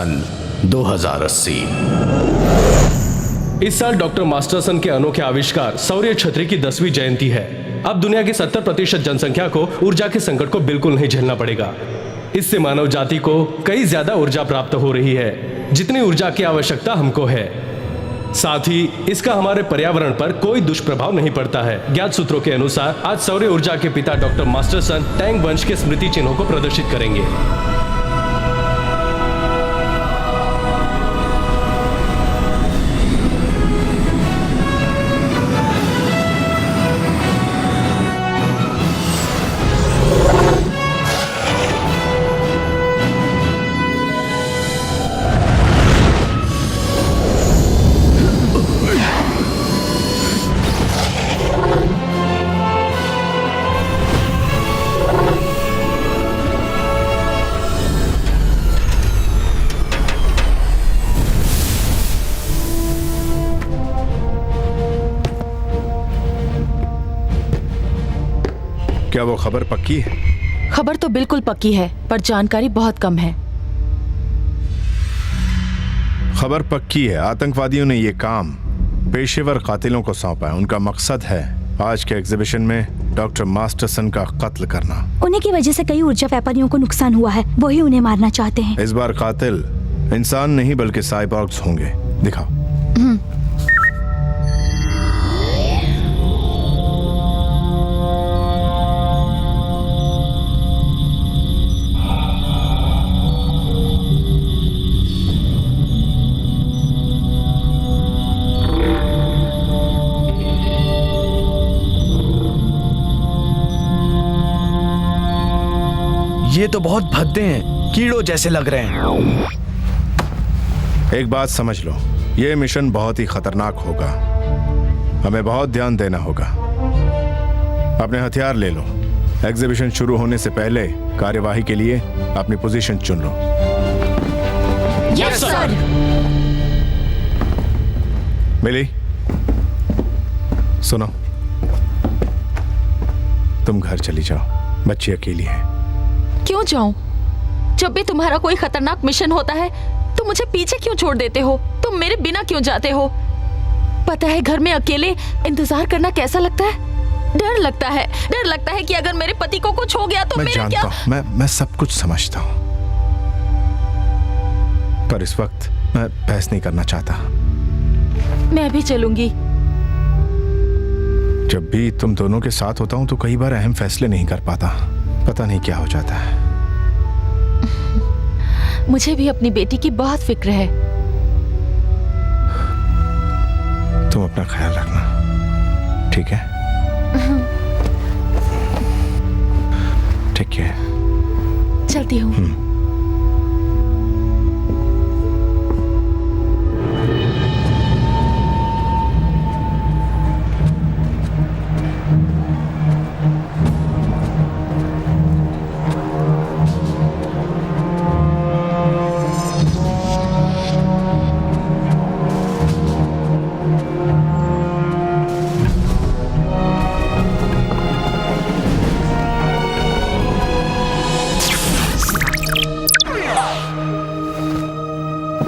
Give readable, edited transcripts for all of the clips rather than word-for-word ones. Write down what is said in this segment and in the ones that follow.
सन 2080। इस साल डॉक्टर मास्टरसन के अनोखे आविष्कार सौर्य छतरी की 10वीं जयंती है। अब दुनिया की 70% जनसंख्या को ऊर्जा के संकट को बिल्कुल नहीं झेलना पड़ेगा। इससे मानव जाति को कई ज्यादा ऊर्जा प्राप्त हो रही है, जितनी ऊर्जा की आवश्यकता हमको है। साथ ही इसका हमारे पर्यावरण पर कोई दुष्प्रभाव नहीं पड़ता है। ज्ञात सूत्रों के अनुसार आज सौर्य ऊर्जा के पिता डॉक्टर मास्टरसन टैंग वंश के स्मृति चिन्हों को प्रदर्शित करेंगे। क्या वो खबर पक्की है? खबर तो बिल्कुल पक्की है, पर जानकारी बहुत कम है। खबर पक्की है। आतंकवादियों ने ये काम पेशेवर कातिलों को सौंपा है। उनका मकसद है आज के एग्जीबिशन में डॉक्टर मास्टरसन का कत्ल करना। उन्हीं की वजह से कई ऊर्जा व्यापारियों को नुकसान हुआ है, वही उन्हें मारना चाहते हैं। इस बार कातिल इंसान नहीं बल्कि साइबॉर्ग्स होंगे। दिखाओ। ये तो बहुत भद्दे हैं, कीड़ों जैसे लग रहे हैं। एक बात समझ लो, ये मिशन बहुत ही खतरनाक होगा। हमें बहुत ध्यान देना होगा। अपने हथियार ले लो। एग्जीबिशन शुरू होने से पहले कार्यवाही के लिए अपनी पोजीशन चुन लो। Yes sir. मिली, सुनो, तुम घर चली जाओ। बच्ची अकेली है। क्यों जाऊं? जब भी तुम्हारा कोई खतरनाक मिशन होता है तो मुझे पीछे क्यों छोड़ देते हो? तुम मेरे बिना क्यों जाते हो? पता है घर में अकेले इंतजार करना कैसा लगता है? डर लगता है। डर लगता है कि अगर मेरे पति को कुछ हो गया तो मैं मेरा जानता क्या? हूं, मैं सब कुछ समझता हूं, पर इस वक्त मैं बहस नहीं करना चाहता। मैं भी चलूंगी। जब भी तुम दोनों के साथ होता हूं तो कई बार अहम फैसले नहीं कर पाता। पता नहीं क्या हो जाता है। मुझे भी अपनी बेटी की बहुत फिक्र है। तुम अपना ख्याल रखना, ठीक है? ठीक है, चलती हूँ।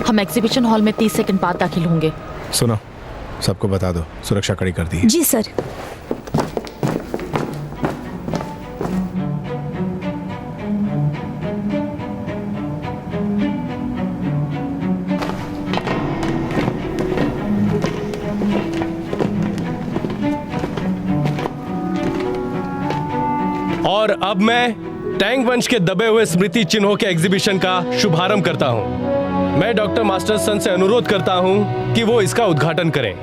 हम एग्जीबिशन हॉल में 30 सेकंड बाद दाखिल होंगे। सुनो, सबको बता दो, सुरक्षा कड़ी कर दी है। जी सर। और अब मैं टैंग वंश के दबे हुए स्मृति चिन्हों के एग्जीबिशन का शुभारंभ करता हूं। मैं डॉक्टर मास्टरसन से अनुरोध करता हूं कि वो इसका उद्घाटन करें।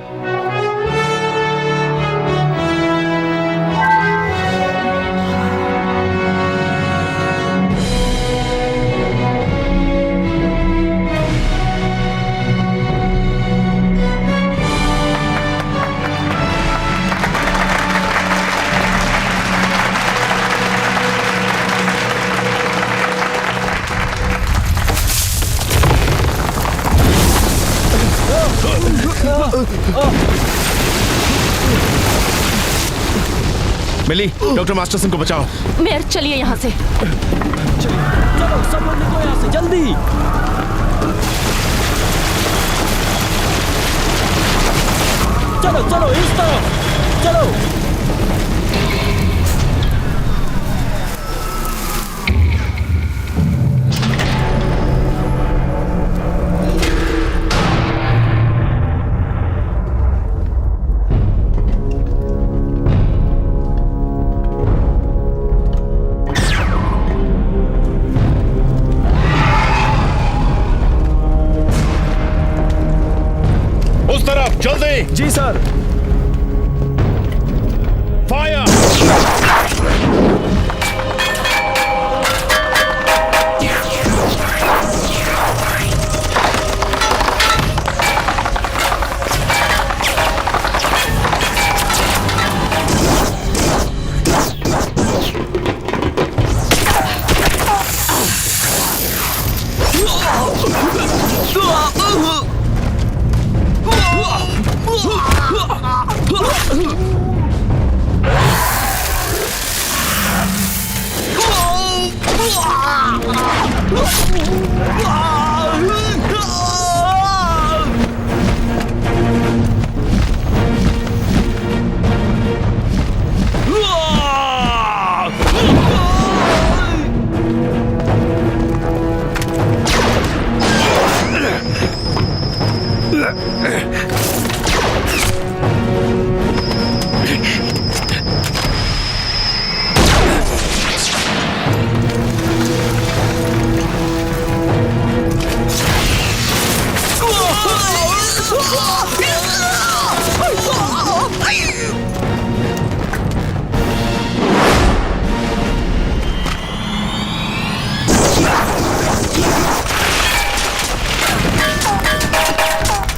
मिली, डॉक्टर मास्टरसन को बचाओ। मेयर चलिए यहाँ से। चलो सब लोग निकलो यहाँ से जल्दी। चलो चलो इस तरफ चलो। उस तरफ जल्दी। जी सर। फायर।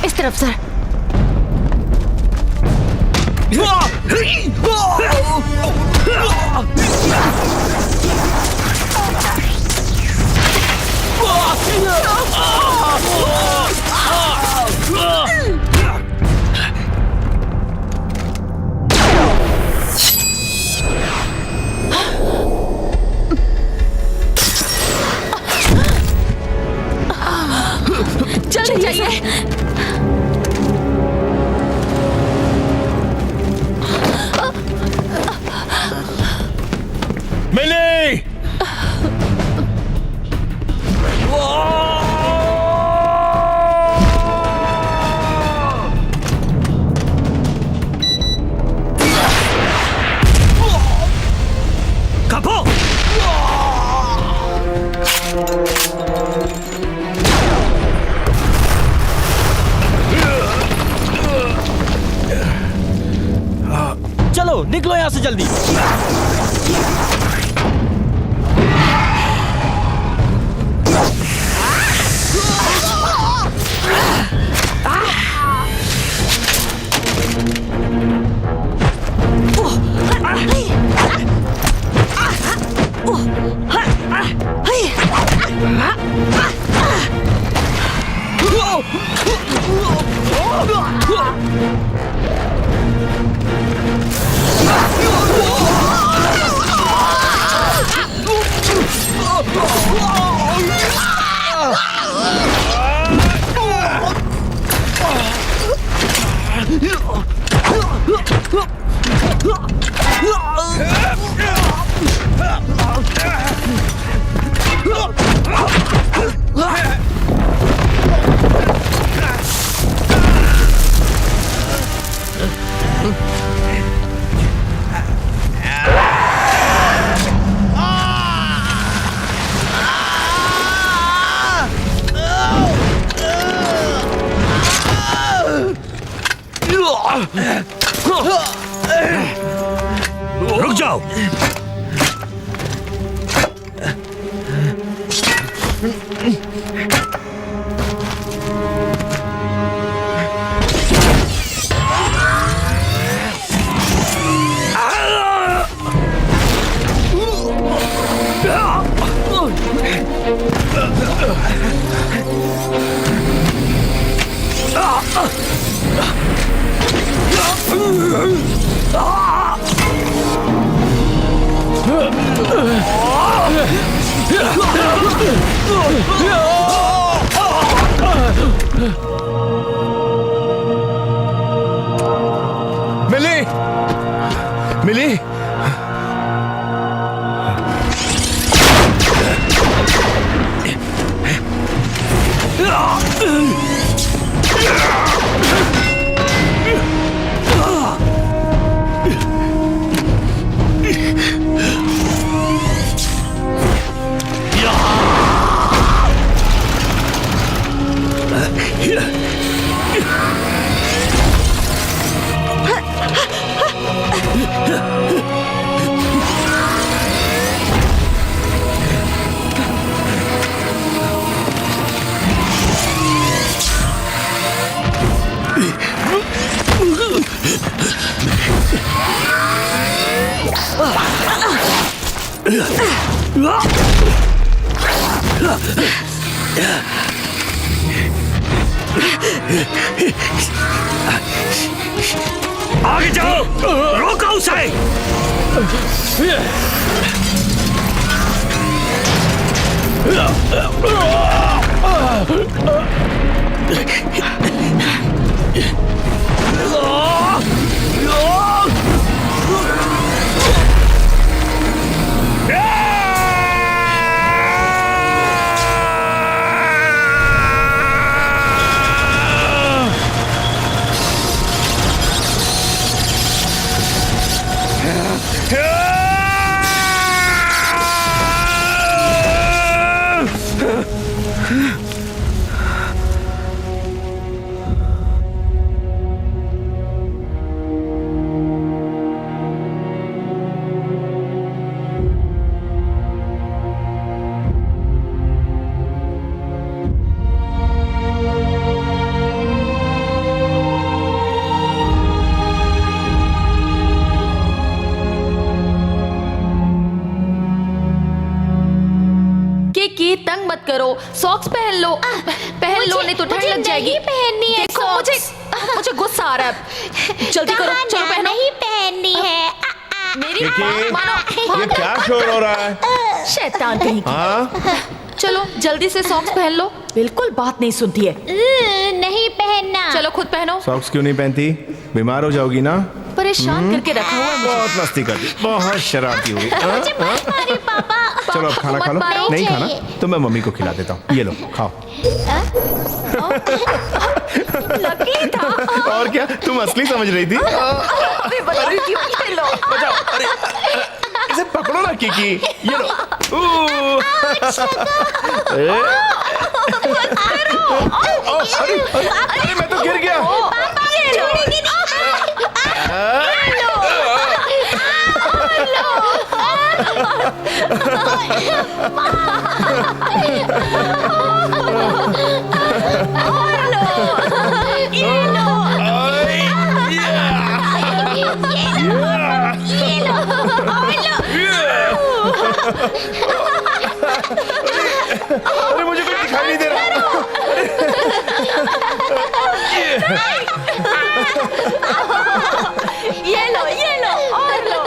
इस तरफ सर। जल्दी जाइए। मिली। खपो। चलो निकलो यहां से जल्दी। रुक जाओ। मिली, मिली। आगे जाओ, रोको उसे। तंग मत करो, सॉक्स पहन लो, पहन लो, नहीं तो ठंड लग जाएगी। पहननी है। देखो मुझे गुस्सा आ रहा है। जल्दी करो, चलो पहनो। नहीं पहननी है। मेरी बात मानो। ये क्या शोर हो रहा है? शैतान कहीं की। हाँ? चलो जल्दी से सॉक्स पहन लो, बिल्कुल बात नहीं सुनती है। नहीं पहनना। चलो खुद पहनो। सॉक्स क्यों नहीं पहनती? बीमार हो जाओगी ना। परेशान करके रखा हुआ है मुझे। बहुत मस्ती करती, बहुत शरारती हुई। पापा चलो अब खाना खा लो। मत नहीं खाना चाहिए। तो मैं मम्मी को खिला देता हूँ। ये लो खाओ। लकी था। और क्या तुम असली समझ रही थी? अरे बता क्यों? ये लो। बचाओ, अरे इसे पकड़ो ना किकी। ये लो। अरे मैं तो गिर गया। अरे मुझे कुछ दिखाई नहीं दे रहा। ये लो और लो।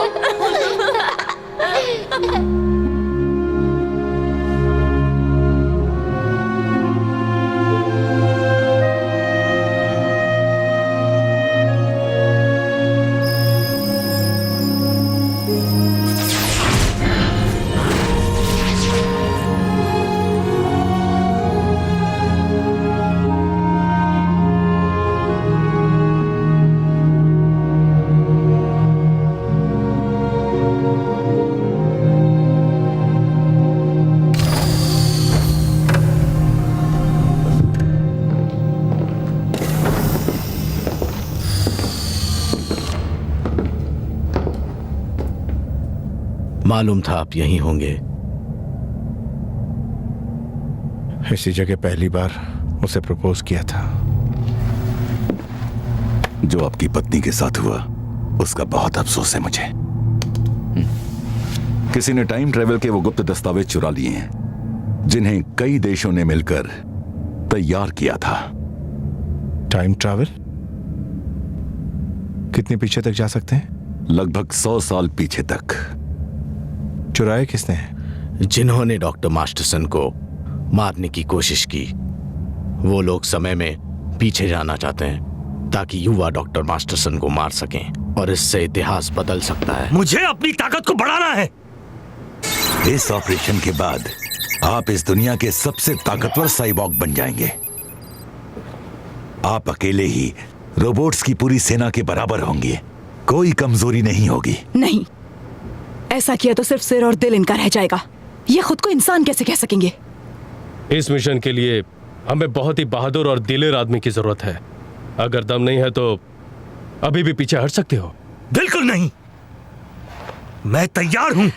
मालूम था आप यहीं होंगे। इसी जगह पहली बार उसे प्रपोज किया था। जो आपकी पत्नी के साथ हुआ उसका बहुत अफसोस है मुझे। किसी ने टाइम ट्रेवल के वो गुप्त दस्तावेज चुरा लिए हैं जिन्हें कई देशों ने मिलकर तैयार किया था। Time travel? कितने पीछे तक जा सकते हैं? लगभग 100 साल पीछे तक। चुराए किसने? जिन्होंने डॉक्टर मास्टरसन को मारने की कोशिश की। वो लोग समय में पीछे जाना चाहते हैं ताकि युवा डॉक्टर मास्टरसन को मार सकें और इससे इतिहास बदल सकता है। मुझे अपनी ताकत को बढ़ाना है। इस ऑपरेशन के बाद आप इस दुनिया के सबसे ताकतवर साइबॉर्ग बन जाएंगे। आप अकेले ही रोबोट्स की पूरी सेना के बराबर होंगे। कोई कमजोरी नहीं होगी। नहीं, ऐसा किया तो सिर्फ सिर और दिल इनका रह जाएगा। ये खुद को इंसान कैसे कह सकेंगे? इस मिशन के लिए हमें बहुत ही बहादुर और दिलेर आदमी की जरूरत है। अगर दम नहीं है तो अभी भी पीछे हट सकते हो। बिल्कुल नहीं, मैं तैयार हूं।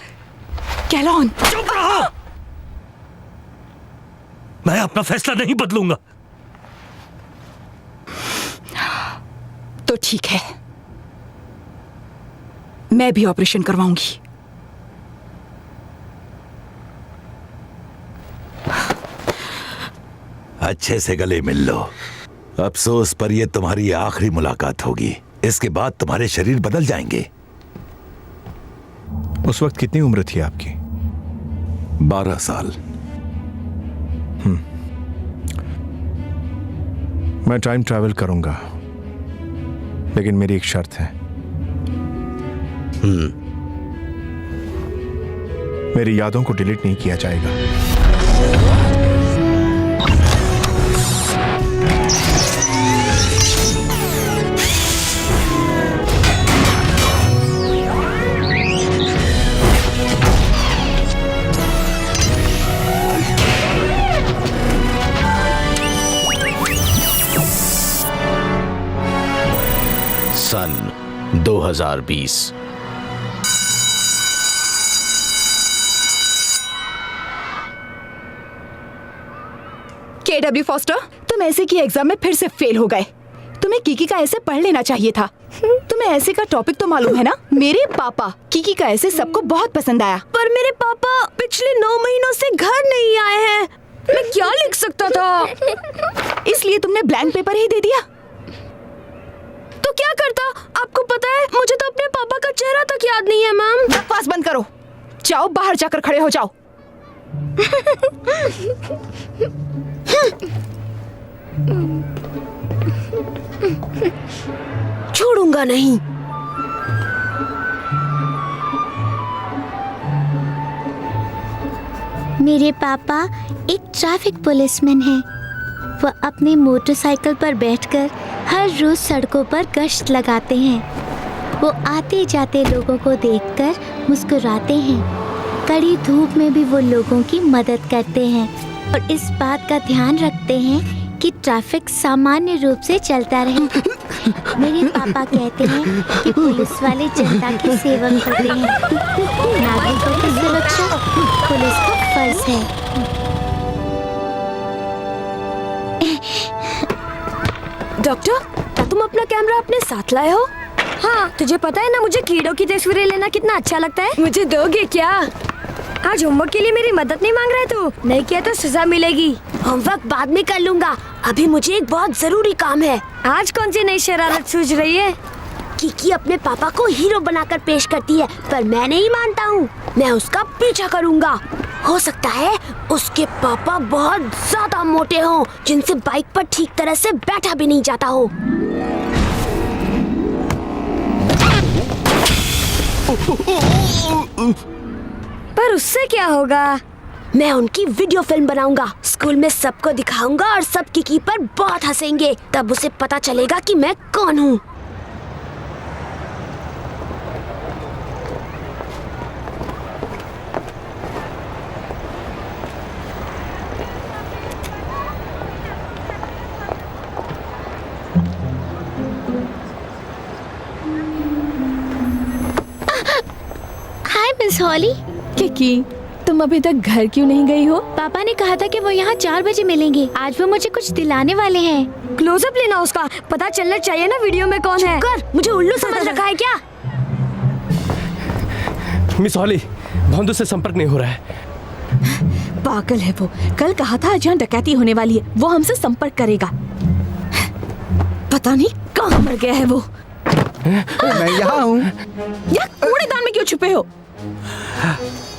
कैलॉन, चुप रहो। मैं अपना फैसला नहीं बदलूंगा। तो ठीक है, मैं भी ऑपरेशन करवाऊंगी। अच्छे से गले मिल लो। अफसोस पर यह तुम्हारी आखिरी मुलाकात होगी। इसके बाद तुम्हारे शरीर बदल जाएंगे। उस वक्त कितनी उम्र थी आपकी? 12 साल। मैं टाइम ट्रैवल करूंगा, लेकिन मेरी एक शर्त है। मेरी यादों को डिलीट नहीं किया जाएगा। सन 2020। KW फॉस्टर, तुम ऐसे की एग्जाम में फिर से फेल हो गए। तुम्हें कीकी का ऐसे पढ़ लेना चाहिए था। तुम्हें ऐसे का टॉपिक तो मालूम है ना? मेरे पापा कीकी का ऐसे सबको बहुत पसंद आया, पर मेरे पापा पिछले 9 महीनों से घर नहीं आए हैं। मैं क्या लिख सकता था? इसलिए तुमने ब्लैंक पेपर ही दे दिया। तो क्या करता? आपको पता है, मुझे तो अपने पापा का चेहरा तक याद नहीं है। मैम, बकवास बंद करो। जाओ, बाहर जाकर खड़े हो जाओ। छोड़ूंगा नहीं। मेरे पापा एक ट्रैफिक पुलिसमैन हैं। वो अपनी मोटरसाइकिल पर बैठकर हर रोज सड़कों पर गश्त लगाते हैं। वो आते जाते लोगों को देखकर मुस्कुराते हैं। कड़ी धूप में भी वो लोगों की मदद करते हैं और इस बात का ध्यान रखते हैं कि ट्रैफिक सामान्य रूप से चलता रहे। मेरे पापा कहते हैं कि पुलिस वाले जनता की सेवा करते हैं। नागरिकों की सुरक्षा पुलिस का फर्ज है। डॉक्टर, क्या तुम अपना कैमरा अपने साथ लाए हो? हाँ, तुझे पता है ना मुझे कीड़ों की तस्वीरें लेना कितना अच्छा लगता है। मुझे दोगे क्या? आज होमवर्क के लिए मेरी मदद नहीं मांग रहे तू? नहीं किया तो सजा मिलेगी। होमवर्क बाद में कर लूंगा, अभी मुझे एक बहुत जरूरी काम है। आज कौन सी नई शरारत सूझ रही है? कीकी अपने पापा को हीरो बनाकर पेश करती है, पर मैं नहीं मानता हूँ। मैं उसका पीछा करूँगा। हो सकता है उसके पापा बहुत ज्यादा मोटे हों, जिनसे बाइक पर ठीक तरह से बैठा भी नहीं जाता हो। पर उससे क्या होगा? मैं उनकी वीडियो फिल्म बनाऊंगा, स्कूल में सबको दिखाऊंगा और सब कीकी पर बहुत हंसेंगे। तब उसे पता चलेगा कि मैं कौन हूँ। हाय मिस हॉली। कीकी, तुम अभी तक घर क्यों नहीं गई हो? पापा ने कहा था कि वो यहाँ 4 बजे मिलेंगे। आज वो मुझे कुछ दिलाने वाले हैं। क्लोजअप लेना उसका, पता चलना चाहिए ना वीडियो में कौन है। कर, मुझे उल्लू समझ रखा है क्या? मिस हॉली, भोंदू से संपर्क नहीं हो रहा है। पागल है वो। कल कहा था आज यहाँ डकैती होने वाली है, वो हमसे संपर्क करेगा। पता नहीं कहाँ मर गया है वो। मैं यहाँ हूँ। यार, कूड़ेदान में क्यों छुपे हो?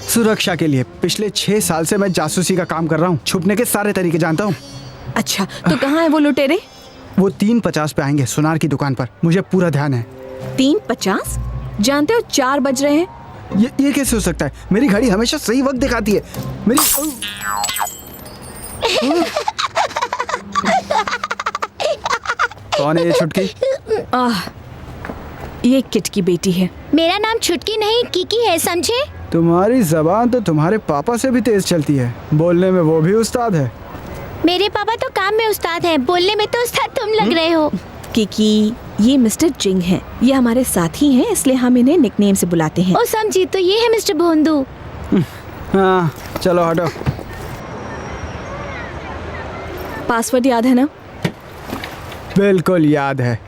सुरक्षा के लिए। पिछले 6 साल से मैं जासूसी का काम कर रहा हूँ। छुपने के सारे तरीके जानता हूँ। अच्छा, तो कहाँ है वो लुटेरे? वो 3:50 पे आएंगे सुनार की दुकान पर, मुझे पूरा ध्यान है। 3:50? जानते हो 4 बज रहे हैं। ये कैसे हो सकता है? मेरी घड़ी हमेशा सही वक्त दिखाती है। मेरी कौन है ये छुटकी? ये किट की बेटी है। मेरा नाम छुटकी नहीं किकी है, समझे? तुम्हारी जबान तो तुम्हारे पापा से भी तेज चलती है, बोलने में वो भी उस्ताद है। मेरे पापा तो काम में उस्ताद हैं, बोलने में तो उस्ताद तुम लग रहे हो। किकी, ये मिस्टर जिंग हैं। ये हमारे साथी हैं, इसलिए हम इन्हें निकनेम से बुलाते हैं। ओ समझी, तो ये है मिस्टर भोंदू। हाँ चलो हटो। पासवर्ड याद है ना? बिल्कुल याद है।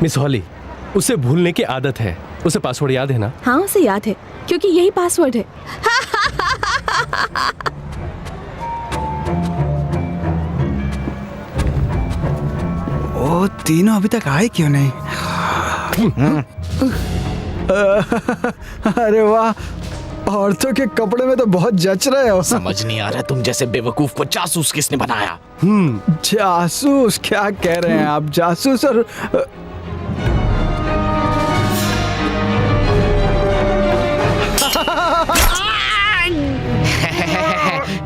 मिस हॉली, उसे भूलने की आदत है। उसे पासवर्ड याद है ना? हाँ, उसे याद है, क्योंकि यही पासवर्ड है। वो तीनों अभी तक आए क्यों नहीं? अरे वाह, औरतों के कपड़े में तो बहुत जच रहे हो। समझ नहीं आ रहा तुम जैसे बेवकूफ को जासूस किसने बनाया? जासूस? क्या कह रहे हैं आप? जासूस और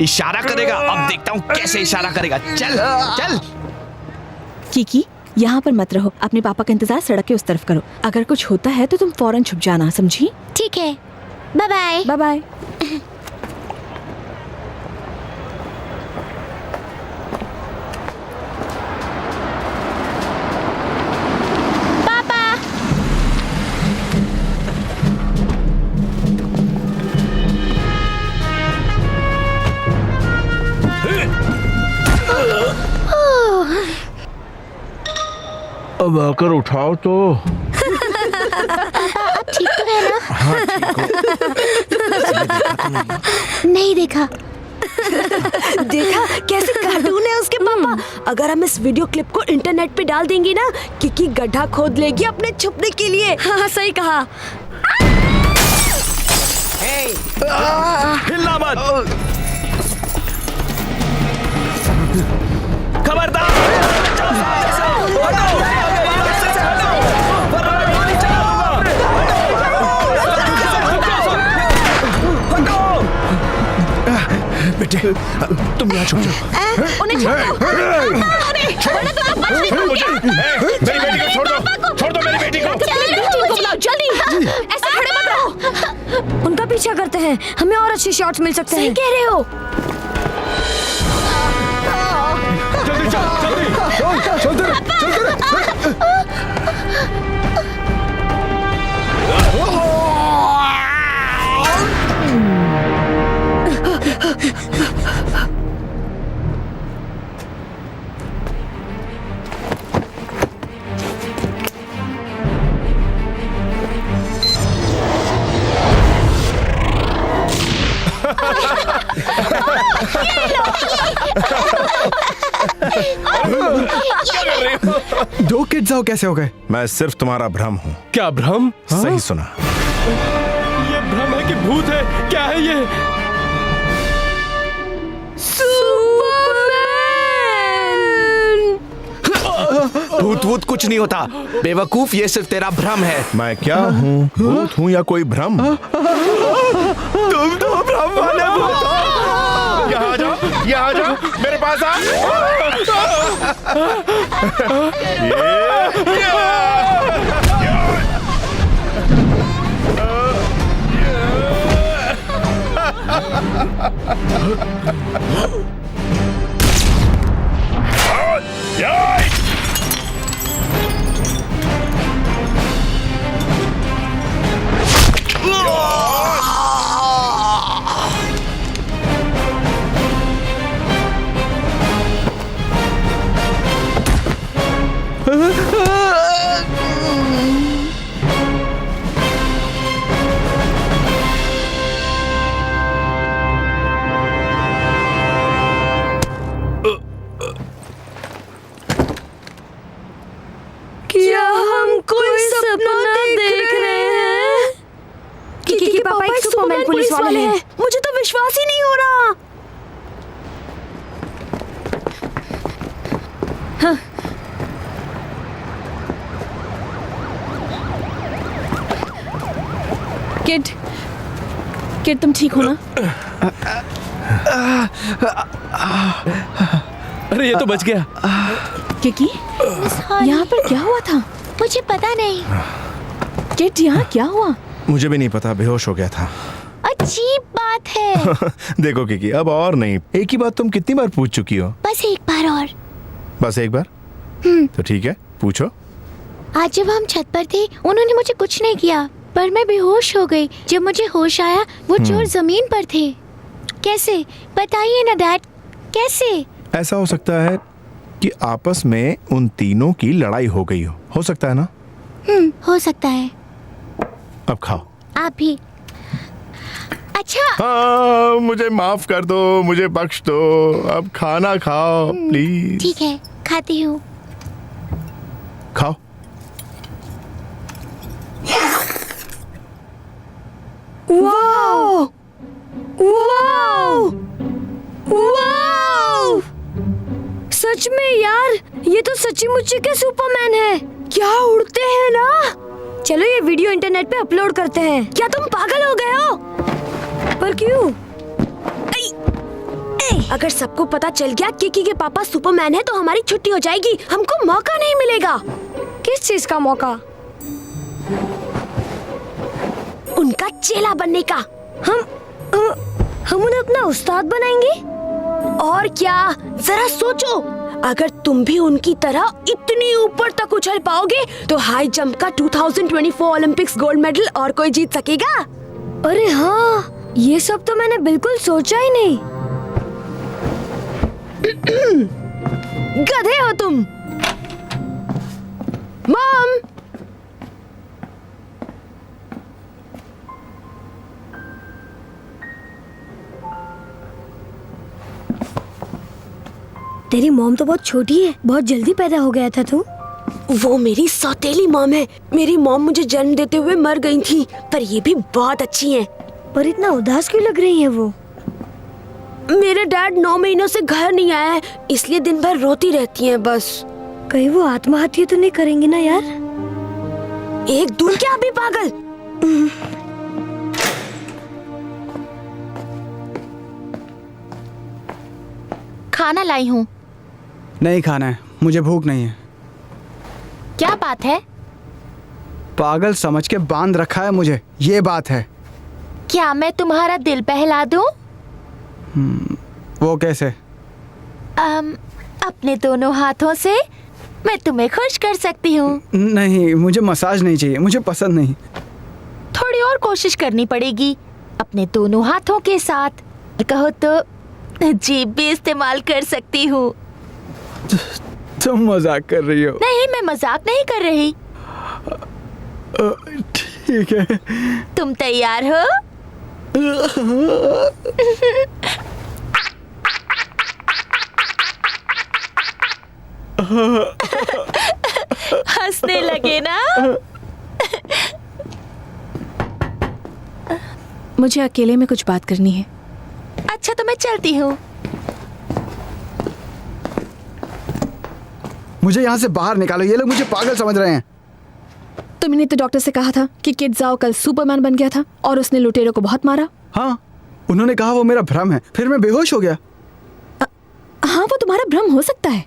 इशारा करेगा, अब देखता हूँ कैसे इशारा करेगा। चल चल। किकी, यहाँ पर मत रहो, अपने पापा का इंतजार सड़क के उस तरफ करो। अगर कुछ होता है तो तुम फौरन छुप जाना, समझी? ठीक है, बाय बाय। Bye bye. पापा, अब आकर उठाओ तो। आप ठीक तो है ना? हाँ ठीक हो। नहीं देखा। देखा कैसे कार्टून है उसके पापा। अगर हम इस वीडियो क्लिप को इंटरनेट पे डाल देंगे ना, किकी गड्ढा खोद लेगी अपने छुपने के लिए। हाँ सही कहा। हिलना मत। खबरदार। बेटे तुम यहाँ छुप जाओ। उन्हें छोड़ दो। मेरी बेटी को छोड़ दो, छोड़ दो मेरी बेटी को। बुलाओ जल्दी। ऐसे खड़े मत रहो। उनका पीछा करते हैं, हमें और अच्छे शॉट्स मिल सकते हैं। सही कह रहे हो। जल्दी चल, जल्दी। चलते रहे। दो किड्स आओ कैसे हो गए? मैं सिर्फ तुम्हारा भ्रम हूँ। क्या भ्रम? सही सुना। ये भ्रम है कि भूत है? क्या है ये? भूत वूत कुछ नहीं होता बेवकूफ, ये सिर्फ तेरा भ्रम है। मैं क्या हूँ, भूत हूँ या कोई भ्रम? तुम तो भ्रम वाले भूत हो। यहाँ आ जाओ, यहाँ आ जाओ, मेरे पास आ। हाँ। किड, किड तुम ठीक हो ना? अरे ये तो बच गया। किकी, यहाँ पर क्या हुआ था? मुझे पता नहीं। किड, यहाँ क्या हुआ? मुझे भी नहीं पता, बेहोश हो गया था। अजीब बात है। देखो किकी, अब और नहीं। एक ही बात तुम कितनी बार पूछ चुकी हो? बस एक बार और। बस एक बार? तो ठीक है, पूछो। आज जब हम छत पर थे उन्होंने मुझे कुछ नहीं किया, पर मैं बेहोश हो गई। जब मुझे होश आया वो चोर जमीन पर थे। कैसे? बताइए ना डैड, कैसे? ऐसा हो सकता है कि आपस में उन तीनों की लड़ाई हो गई हो सकता है ना? हो सकता है। अब खाओ। आप भी। अच्छा। हाँ, मुझे माफ कर दो, मुझे बख्श दो। अब खाना खाओ प्लीज। ठीक है, खाती हूँ। खाओ। वाओ! वाओ! वाओ! सच में यार, ये तो सच्ची मुच्ची के सुपरमैन है। क्या उड़ते हैं ना। चलो ये वीडियो इंटरनेट पे अपलोड करते हैं। क्या तुम पागल हो गए हो? पर क्यों? अगर सबको पता चल गया किकी के पापा सुपरमैन है तो हमारी छुट्टी हो जाएगी। हमको मौका नहीं मिलेगा। किस चीज का मौका? उनका चेला बनने का। हम उन्हें अपना उस्ताद बनाएंगे। और क्या, जरा सोचो, अगर तुम भी उनकी तरह इतनी ऊपर तक उछल पाओगे तो हाई जंप का 2024 ओलंपिक्स गोल्ड मेडल और कोई जीत सकेगा? अरे हाँ, ये सब तो मैंने बिल्कुल सोचा ही नहीं। गधे हो तुम। मॉम, तेरी मॉम तो बहुत छोटी है, बहुत जल्दी पैदा हो गया था तू। वो मेरी सौतेली मॉम है। मेरी मॉम मुझे जन्म देते हुए मर गई थी, पर ये भी बहुत अच्छी हैं। पर इतना उदास क्यों लग रही है वो? मेरे डैड 9 महीनों से घर नहीं आया है, इसलिए दिन भर रोती रहती हैं बस। कहीं वो आत्महत्या तो नहीं करेंगे ना यार? एक दूर क्या अभी पागल। खाना लाई हूँ। नहीं खाना है, मुझे भूख नहीं है। क्या बात है? पागल समझ के बांध रखा है मुझे, ये बात है। क्या मैं तुम्हारा दिल बहला दूं? वो कैसे? अपने दोनों हाथों से मैं तुम्हें खुश कर सकती हूँ। नहीं, मुझे मसाज नहीं चाहिए, मुझे पसंद नहीं। थोड़ी और कोशिश करनी पड़ेगी। अपने दोनों हाथों के साथ कहो तो जीभ भी इस्तेमाल कर सकती हूँ। तुम मजाक कर रही हो? नहीं, मैं मजाक नहीं कर रही। ठीक है। तुम तैयार हो? हंसने लगे ना? मुझे अकेले में कुछ बात करनी है। अच्छा तो मैं चलती हूँ। मुझे यहाँ से बाहर निकालो, ये लोग मुझे पागल समझ रहे हैं। तुमने तो डॉक्टर से कहा था कि किड जाओ कल सुपरमैन बन गया था और उसने लुटेरों को बहुत मारा। हाँ, उन्होंने कहा वो मेरा भ्रम है, फिर मैं बेहोश हो गया। हाँ, वो तुम्हारा भ्रम हो सकता है।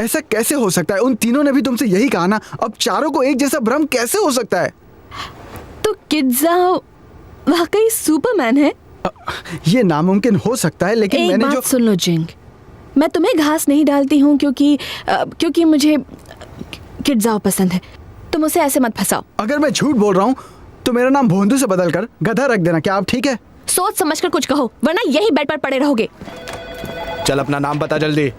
ऐसा कैसे हो सकता है? उन तीनों ने भी तुमसे यही कहा ना। अब चारों को एक जैसा भ्रम कैसे हो सकता है? तो किड जाओ वाकई सुपरमैन है? ये नामुमकिन हो सकता है, लेकिन मैंने बात जो सुन लो जिंग, मैं तुम्हें घास नहीं डालती हूँ क्योंकि मुझे किड जाओ पसंद है। तुम उसे ऐसे मत फंसाओ। अगर मैं झूठ बोल रहा हूँ तो मेरा नाम भोंदू से बदलकर गधा रख देना। क्या आप ठीक है? सोच समझकर कुछ कहो, वरना यही बेड पर पड़े रहोगे। चल अपना नाम बता जल्दी।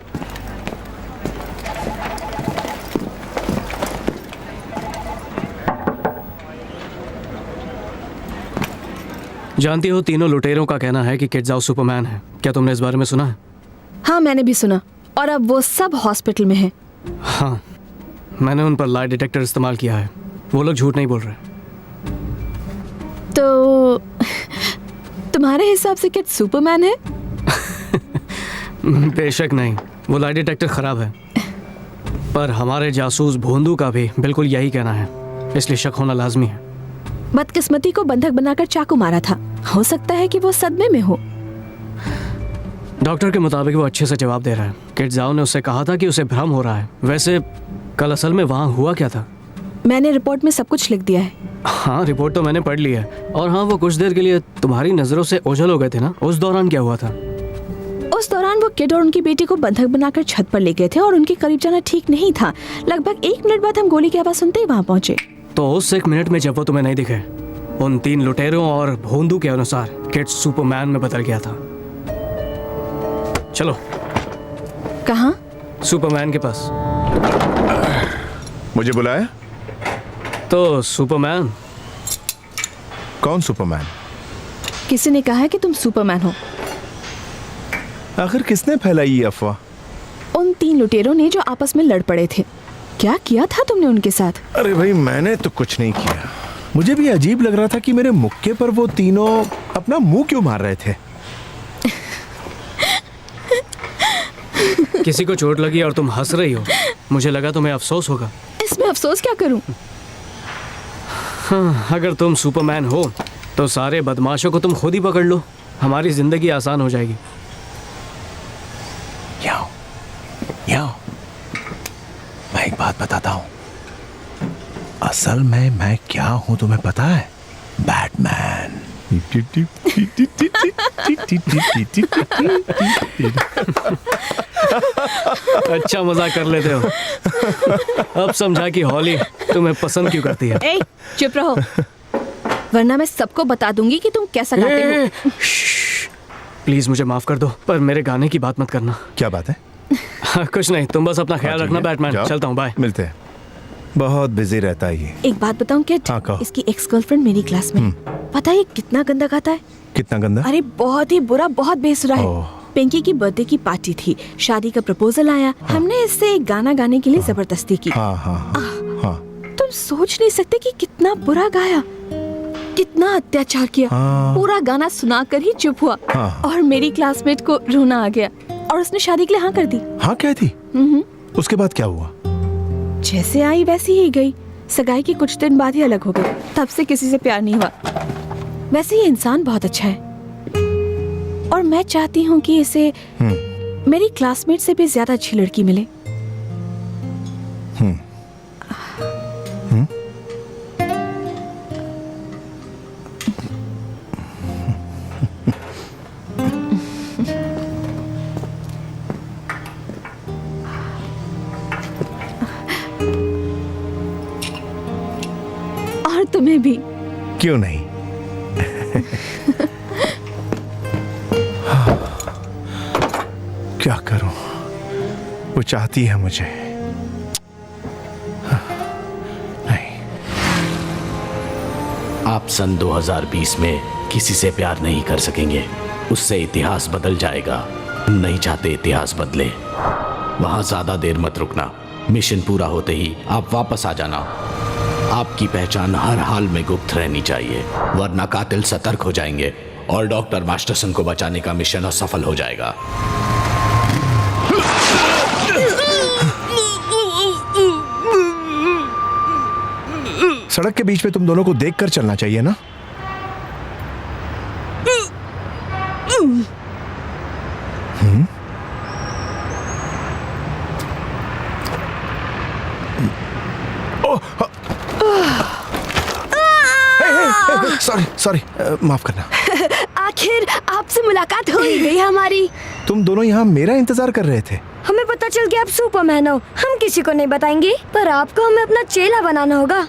जानती हो, तीनों लुटेरों का कहना है कि किड जाओ सुपरमैन है। क्या तुमने इस बारे में सुना है? हाँ, मैंने भी सुना, और अब वो सब हॉस्पिटल में हैं। हाँ, मैंने उन पर लाई डिटेक्टर इस्तेमाल किया है। वो लोग झूठ नहीं बोल रहे। तो तुम्हारे हिसाब से किड सुपरमैन है? बेशक नहीं, वो लाई डिटेक्टर खराब है। पर हमारे जासूस भोंदू का भी बिल्कुल यही कहना है, इसलिए शक होना लाजमी है। बदकिस्मती को बंधक बनाकर चाकू मारा था, हो सकता है कि वो सदमे में हो। डॉक्टर के मुताबिक वो अच्छे से जवाब दे रहा है। किडजाओ ने उससे कहा था कि उसे भ्रम हो रहा है। वैसे कल असल में वहाँ हुआ क्या था? मैंने रिपोर्ट में सब कुछ लिख दिया है। हाँ, रिपोर्ट तो मैंने पढ़ ली है। और हाँ, वो कुछ देर के लिए तुम्हारी नजरों से ओझल हो गए थे ना, उस दौरान क्या हुआ था? उस दौरान वो किड और उनकी बेटी को बंधक बनाकर छत पर ले गए थे और उनके करीब जाना ठीक नहीं था। लगभग 1 मिनट बाद हम गोली की आवाज सुनते ही वहाँ पहुंचे। तो उस 1 मिनट में जब वो तुम्हें नहीं दिखे, उन 3 लुटेरों और भोंदू के अनुसार किड सुपरमैन में बदल गया था। चलो। कहाँ? सुपरमैन के पास। मुझे बुलाया? तो सुपरमैन। कौन सुपरमैन? किसी ने कहा है कि तुम सुपरमैन हो। आखिर किसने फैलाई ये अफवाह? उन 3 लुटेरों ने जो आपस में लड़ पड़े थे। क्या किया था तुमने उनके साथ? अरे भाई, मैंने तो कुछ नहीं किया। मुझे भी अजीब लग रहा था कि मेरे मुक्के पर वो तीनों अपना मुंह क्यों मार रहे थे। किसी को चोट लगी और तुम हंस रही हो, मुझे लगा तुम्हें अफसोस होगा। इसमें अफसोस क्या करूं? हाँ, अगर तुम सुपरमैन हो तो सारे बदमाशों को तुम खुद ही पकड़ लो, हमारी जिंदगी आसान हो जाएगी। याओ, याओ, मैं एक बात बताता हूँ। असल में मैं क्या हूँ तुम्हें पता है? बैटमैन। अच्छा मजाक कर लेते हो। अब समझा कि हॉली तुम्हें पसंद क्यों करती है। ए, चुप रहो, वरना मैं सबको बता दूंगी कि तुम कैसा गाते हो। प्लीज मुझे माफ कर दो, पर मेरे गाने की बात मत करना। क्या बात है? कुछ नहीं, तुम बस अपना ख्याल रखना बैटमैन। जाओ। चलता हूँ, बाय। मिलते हैं। बहुत बिजी रहता है ये। एक बात बताऊं किड? हाँ, कहो। इसकी एक्स गर्लफ्रेंड मेरी क्लास में। पता है ये कितना गंदा गाता है? कितना गंदा? अरे बहुत ही बुरा, बहुत बेसुरा है। ओह। पिंकी की बर्थडे की पार्टी थी, शादी का प्रपोजल आया। हमने इससे एक गाना गाने के लिए जबरदस्ती की। हाँ हाँ हाँ। तुम सोच नहीं सकते कि कितना बुरा गाया, कितना अत्याचार किया। हाँ। पूरा गाना सुनाकर ही चुप हुआ। हाँ। और मेरी क्लासमेट को रोना आ गया और उसने शादी के लिए हाँ कर दी। हाँ क्या थी? उसके बाद क्या हुआ? जैसे आई वैसी ही गई। सगाई के कुछ दिन बाद ही अलग हो गए। तब से किसी से प्यार नहीं हुआ। वैसे ये इंसान बहुत अच्छा है और मैं चाहती हूँ कि इसे मेरी क्लासमेट से भी ज्यादा अच्छी लड़की मिले। और तुम्हें भी। क्यों नहीं? क्या करूं? वो चाहती है मुझे। नहीं। आप सन 2020 में किसी से प्यार नहीं कर सकेंगे, उससे इतिहास बदल जाएगा। नहीं चाहते इतिहास बदले। वहां ज्यादा देर मत रुकना। मिशन पूरा होते ही आप वापस आ जाना। आपकी पहचान हर हाल में गुप्त रहनी चाहिए, वरना कातिल सतर्क हो जाएंगे और डॉक्टर मास्टरसन को बचाने का मिशन असफल हो जाएगा। सड़क के बीच में तुम दोनों को देखकर चलना चाहिए ना? सॉरी सॉरी, माफ करना। आखिर आपसे मुलाकात हो ही गई हमारी। तुम दोनों यहाँ मेरा इंतजार कर रहे थे। हमें पता चल गया आप सुपरमैन हो। हम किसी को नहीं बताएंगे, पर आपको हमें अपना चेला बनाना होगा।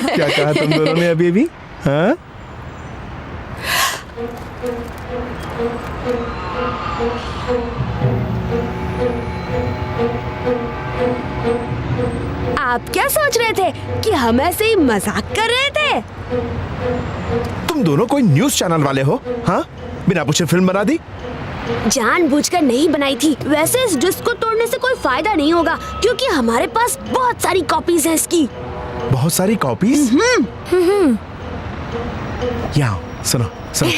क्या कहा तुम दोनों ने अभी अभी? हाँ? आप क्या सोच रहे थे कि हम ऐसे ही मजाक कर रहे थे? तुम दोनों कोई न्यूज़ चैनल वाले हो? हाँ? बिना पूछे फिल्म बना दी? जानबूझकर नहीं बनाई थी। वैसे इस डिस्क को तोड़ने से कोई फायदा नहीं होगा, क्योंकि हमारे पास बहुत सारी कॉपीज हैं इसकी। बहुत सारी कॉपीज? यहाँ सुनो सुनो।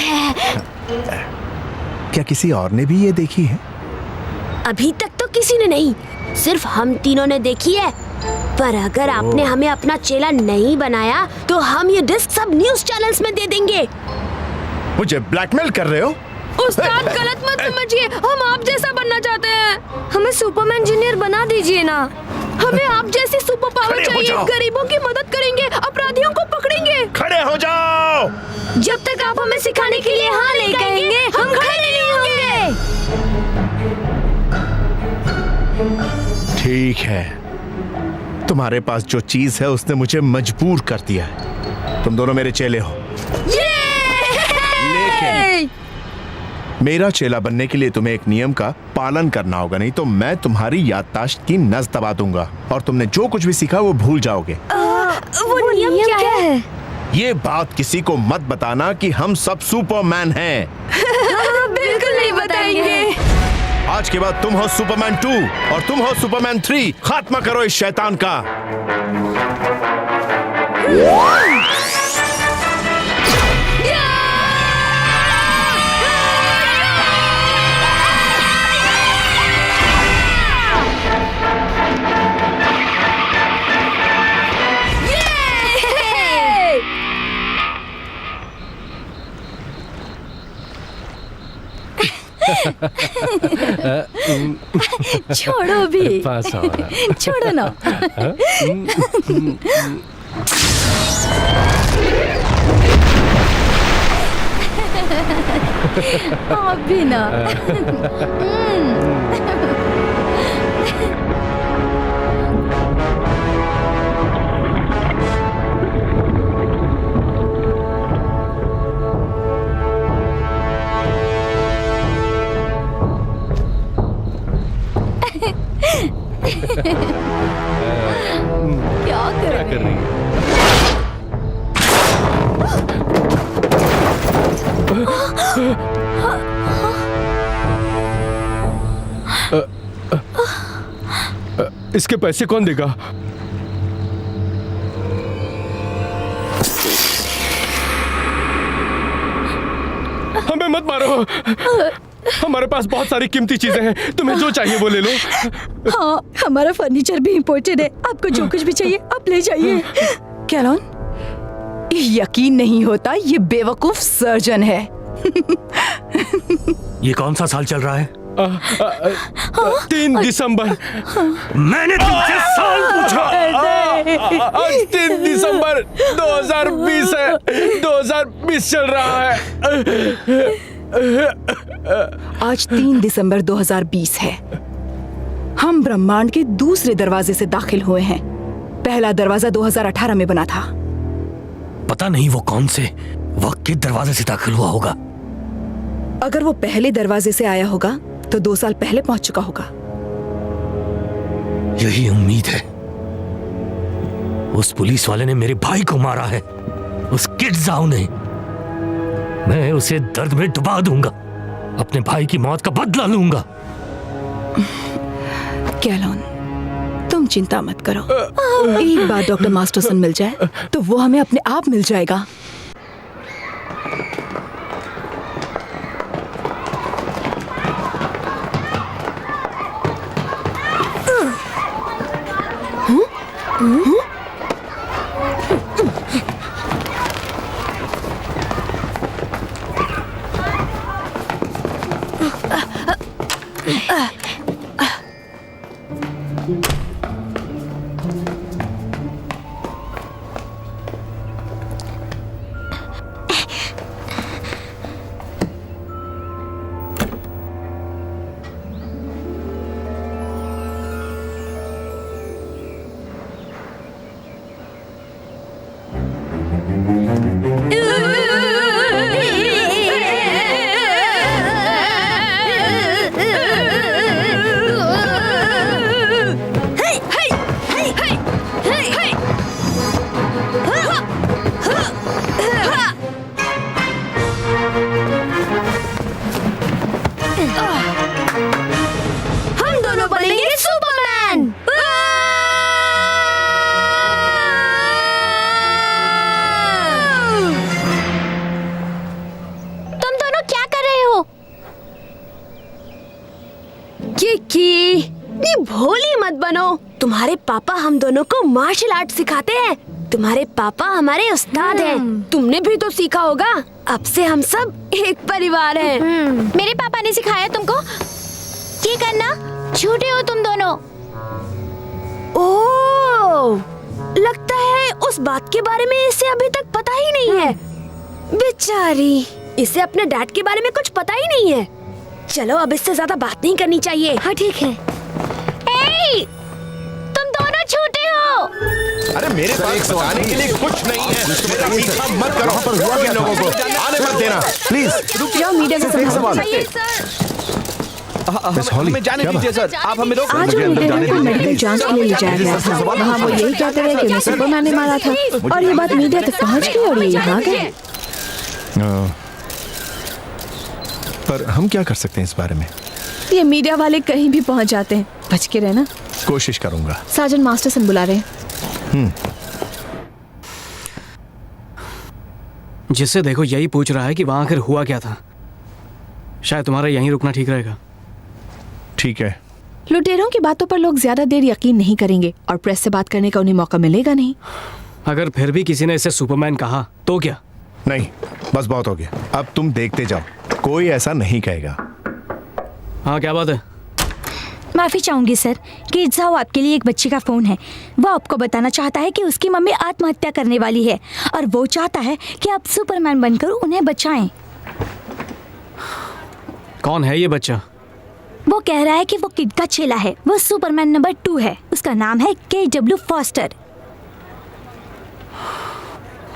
क्या किसी और ने भी ये देखी है? अभी तक तो किसी ने नहीं, सिर्फ हम तीनों ने देखी है। पर अगर आपने हमें अपना चेला नहीं बनाया तो हम ये डिस्क सब न्यूज़ चैनल्स में दे देंगे। मुझे ब्लैकमेल कर रहे हो? उस्ताद गलत मत समझिए, हम आप जैसा बनना चाहते हैं। हमें सुपरमैन जूनियर बना दीजिए ना। हमें आप जैसी सुपर पावर चाहिए। गरीबों की मदद करेंगे, अपराधियों को पकड़ेंगे। खड़े हो जाओ। जब तक आप हमें सिखाने के लिए हाँ नहीं कहेंगे, हम खड़े नहीं होंगे। ठीक है, तुम्हारे पास जो चीज है उसने मुझे मजबूर कर दिया है। तुम दोनों मेरे चेले हो। लेकिन मेरा चेला बनने के लिए तुम्हें एक नियम का पालन करना होगा, नहीं तो मैं तुम्हारी याददाश्त की नस दबा दूंगा और तुमने जो कुछ भी सीखा वो भूल जाओगे। वो नियम क्या है? ये बात किसी को मत बताना कि हम सब सुपरमैन हैं। बिल्कुल नहीं बताएंगे। आज के बाद तुम हो सुपरमैन 2 और तुम हो सुपरमैन 3। खात्मा करो इस शैतान का। छोड़ो भी, पास हो रहा। छोड़ो ना। आप भी ना। क्या कर रही है? इसके पैसे कौन देगा? हमें मत मारो, हमारे पास बहुत सारी कीमती चीजें हैं, तुम्हें जो चाहिए वो ले लो। हाँ, हमारा फर्नीचर भी इम्पोर्टेड है, आपको जो कुछ भी चाहिए आप ले जाइए। कैलोन, यकीन नहीं होता ये बेवकूफ सर्जन है। ये कौन सा साल चल रहा है? 3 दिसंबर। मैंने तुमसे साल पूछा। आज 3 दिसंबर 2020 है। 2020 चल रहा है। आज 3 दिसंबर 2020 है। हम ब्रह्मांड के दूसरे दरवाजे से दाखिल हुए हैं। पहला दरवाजा 2018 में बना था। पता नहीं वो कौन से वक्त के दरवाजे से दाखिल हुआ होगा। अगर वो पहले दरवाजे से आया होगा तो 2 साल पहले पहुंच चुका होगा। यही उम्मीद है। उस पुलिस वाले ने मेरे भाई को मारा है, उस किड जाओ ने। मैं उसे दर्द में डुबा दूंगा, अपने भाई की मौत का बदला लूंगा। कैलोन, तुम चिंता मत करो। एक बार डॉक्टर मास्टरसन मिल जाए तो वो हमें अपने आप मिल जाएगा। मत बनो। तुम्हारे पापा हम दोनों को मार्शल आर्ट सिखाते हैं। तुम्हारे पापा हमारे उस्ताद हैं। तुमने भी तो सीखा होगा। अब से हम सब एक परिवार हैं। मेरे पापा ने सिखाया तुमको ये करना? झूठे हो तुम दोनों। ओह, लगता है उस बात के बारे में इसे अभी तक पता ही नहीं है। बेचारी, इसे अपने डैड के बारे में कुछ पता ही नहीं है। चलो अब इससे ज्यादा बात नहीं करनी चाहिए। हाँ ठीक है। ए, तुम दोनों झूठे हो। अरे मेरे पास बताने के लिए कुछ नहीं है। मेरा पीछा मत करो, पर हुआ इन लोगों को आने मत देना प्लीज। रुक जाओ, मीडिया से सवाल। मिस हॉली, हमें जाने क्या दीजिए बात? सर, आप हमें रोक। आज मीडिया को मेडिकल जांच के लिए ले जाया गया था। वहाँ वो यही कहते रहे कि उन्हें सुपरमैन ने मारा था, और ये बात मीडिया तक पहुँच गई और ये यहाँ आ गए। पर हम क्या कर सकते हैं इस बारे में? ये मीडिया वाले कहीं भी पहुँच जाते हैं। बच के रहना। कोशिश करूंगा। सार्जेंट मास्टरसन बुला रहे हैं। जिससे देखो यही पूछ रहा है कि वहां आखिर हुआ क्या था। शायद तुम्हारा यहीं रुकना ठीक रहेगा। ठीक है। लुटेरों की बातों पर लोग ज्यादा देर यकीन नहीं करेंगे और प्रेस से बात करने का उन्हें मौका मिलेगा नहीं। अगर फिर भी किसी ने इसे सुपरमैन कहा तो क्या? नहीं, बस बहुत हो गया। अब तुम देखते जाओ, कोई ऐसा नहीं कहेगा। हाँ, क्या बात है? माफी चाहूंगी सर, किड जाओ आपके लिए एक बच्ची का फोन है। वो आपको बताना चाहता है कि उसकी मम्मी आत्महत्या करने वाली है और वो चाहता है कि आप सुपरमैन बनकर उन्हें बचाएं। कौन है ये बच्चा? वो कह रहा है कि वो किड का चेला है। वो सुपरमैन नंबर 2 है। उसका नाम है KW फॉस्टर।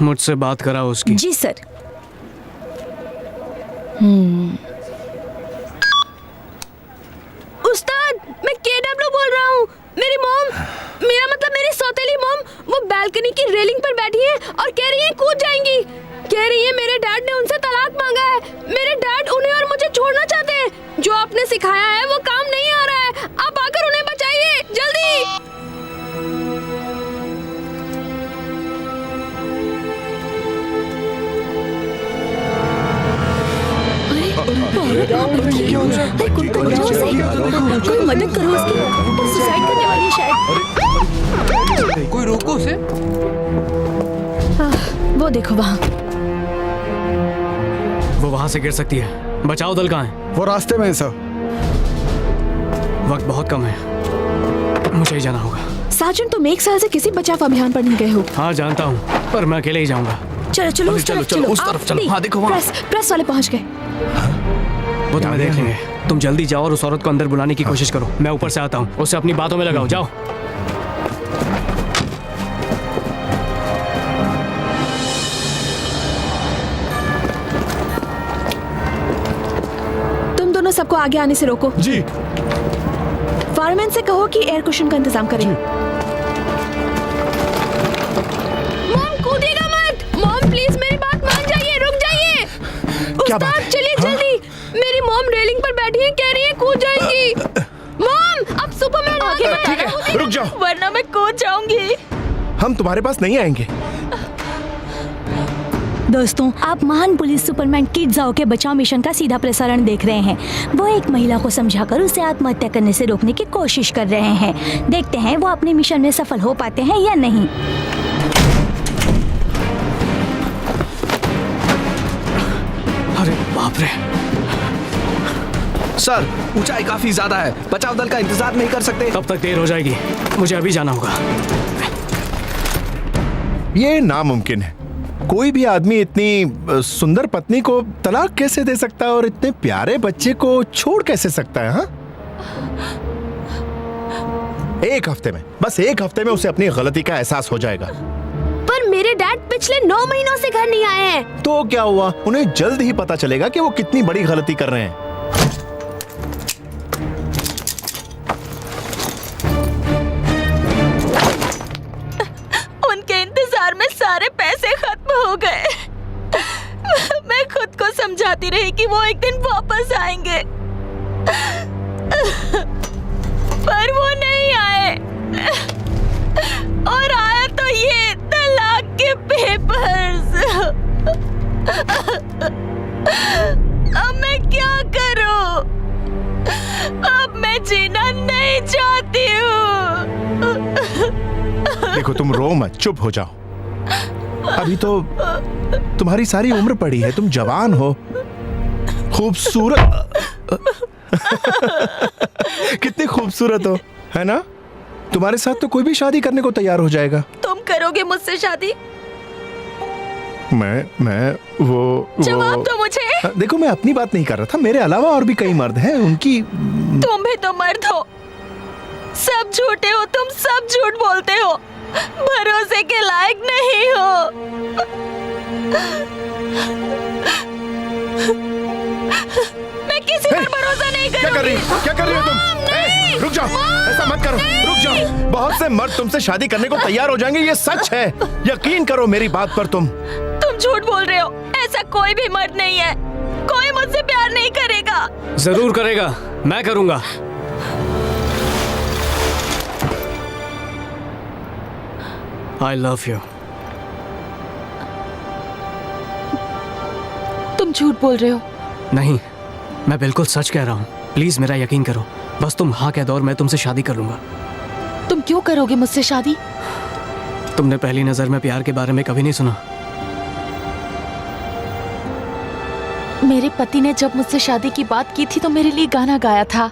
मुझसे बात करा उसकी? जी सर। उस्ताद, मैं KW बोल रहा हूँ। मेरी मॉम, मेरा मतलब मेरी सौतेली मॉम, वो बालकनी की रेलिंग पर बैठी है और कह रही है कूद जाएंगी। कह रही है मेरे डैड ने उनसे तलाक मांगा है। मेरे डैड उन्हें और मुझे छोड़ना चाहते हैं। जो आपने सिखाया है वो काम नहीं आ रहा है। आप आकर उन्हें बचाइए, जल्दी। कोई मदद करो उसकी। सुसाइड करने वाली है शायद। कोई रोको उसे। वो देखो वहाँ। वो वहां से गिर सकती है। बचाओ दल कहाँ है? वो रास्ते में है सर। वक्त बहुत कम है, मुझे ही जाना होगा। सार्जेंट, तुम एक साल से किसी बचाव अभियान पर नहीं गए हो। हाँ जानता हूँ, पर मैं अकेले ही जाऊंगा। चलो चलो उस तरफ चलो। उस तरफ चलो। हाँ देखो वहाँ। प्रेस वाले पहुँच गए। वो तुम्हें देख लेंगे। तुम जल्दी जाओ और उस औरत को अंदर बुलाने की कोशिश करो। मैं ऊपर से आता हूँ, उसे अपनी बातों में लगाओ। जाओ। तुम दोनों सबको आगे आने से रोको। जी। फायरमैन से कहो कि एयर कुशन का इंतजाम करें। मॉम, कूदिएगा मत। मॉम प्लीज मेरी बात मान जाइए, रुक जाइए। उस्ताद चलिए जल्दी। मेरी मॉम रेलिंग पर बैठी है, कह रही है कूद जाएंगी। मॉम, अब सुपरमैन आगे बताना। रुक जाओ, वरना मैं कूद जाऊंगी। हम तुम्हारे पास नहीं आएंगे। दोस्तों, आप महान पुलिस सुपरमैन किड जाओ के बचाव मिशन का सीधा प्रसारण देख रहे हैं। वो एक महिला को समझाकर उसे आत्महत्या करने से रोकने की कोशिश कर रहे हैं। देखते हैं वो अपने मिशन में सफल हो पाते हैं या नहीं। अरे बाप रे। सर, ऊंचाई काफी ज्यादा है। बचाव दल का इंतजार नहीं कर सकते। तब तक देर हो जाएगी। मुझे अभी जाना होगा। ये नामुमकिन है। कोई भी आदमी इतनी सुंदर पत्नी को तलाक कैसे दे सकता है और इतने प्यारे बच्चे को छोड़ कैसे सकता है? हाँ, एक हफ्ते में, बस एक हफ्ते में उसे अपनी गलती का एहसास हो जाएगा। पर मेरे डैड पिछले 9 महीनों से घर नहीं आए हैं। तो क्या हुआ? उन्हें जल्द ही पता चलेगा कि वो कितनी बड़ी गलती कर रहे हैं। उनके इंतजार में सारे पैसे खत्म हो गए। मैं खुद को समझाती रही कि वो एक दिन वापस आएंगे, पर वो नहीं आए। और आया तो ये तलाक के पेपर्स। अब मैं क्या करूं? अब मैं जीना नहीं चाहती हूँ। देखो तुम रो मत, चुप हो जाओ। अभी तो तुम्हारी सारी उम्र पड़ी है, तुम जवान हो, खूबसूरत कितनी खूबसूरत हो, है ना? तुम्हारे साथ तो कोई भी शादी करने को तैयार हो जाएगा। तुम करोगे मुझसे शादी? मैं वो जवाब दो मुझे। देखो मैं अपनी बात नहीं कर रहा था, मेरे अलावा और भी कई मर्द हैं, उनकी। तुम भी तो मर्द हो, सब झूठे हो, तुम सब झूठ बोलते हो, भरोसे के लायक नहीं हो। मैं किसी पर भरोसा नहीं करूंगी। क्या कर रही हो तुम? रुक जाओ, ऐसा मत करो, रुक जाओ। बहुत से मर्द तुमसे शादी करने को तैयार हो जाएंगे, ये सच है, यकीन करो मेरी बात पर। तुम झूठ बोल रहे हो, ऐसा कोई भी मर्द नहीं है, कोई मुझसे प्यार नहीं करेगा। जरूर करेगा, मैं करूंगा। I love you. तुम झूठ बोल रहे हो। नहीं, मैं बिल्कुल सच कह रहा हूँ। प्लीज मेरा यकीन करो, बस तुम हाँ कह दो और मैं तुमसे शादी कर लूंगा। तुम क्यों करोगे मुझसे शादी? तुमने पहली नजर में प्यार के बारे में कभी नहीं सुना? मेरे पति ने जब मुझसे शादी की बात की थी तो मेरे लिए गाना गाया था।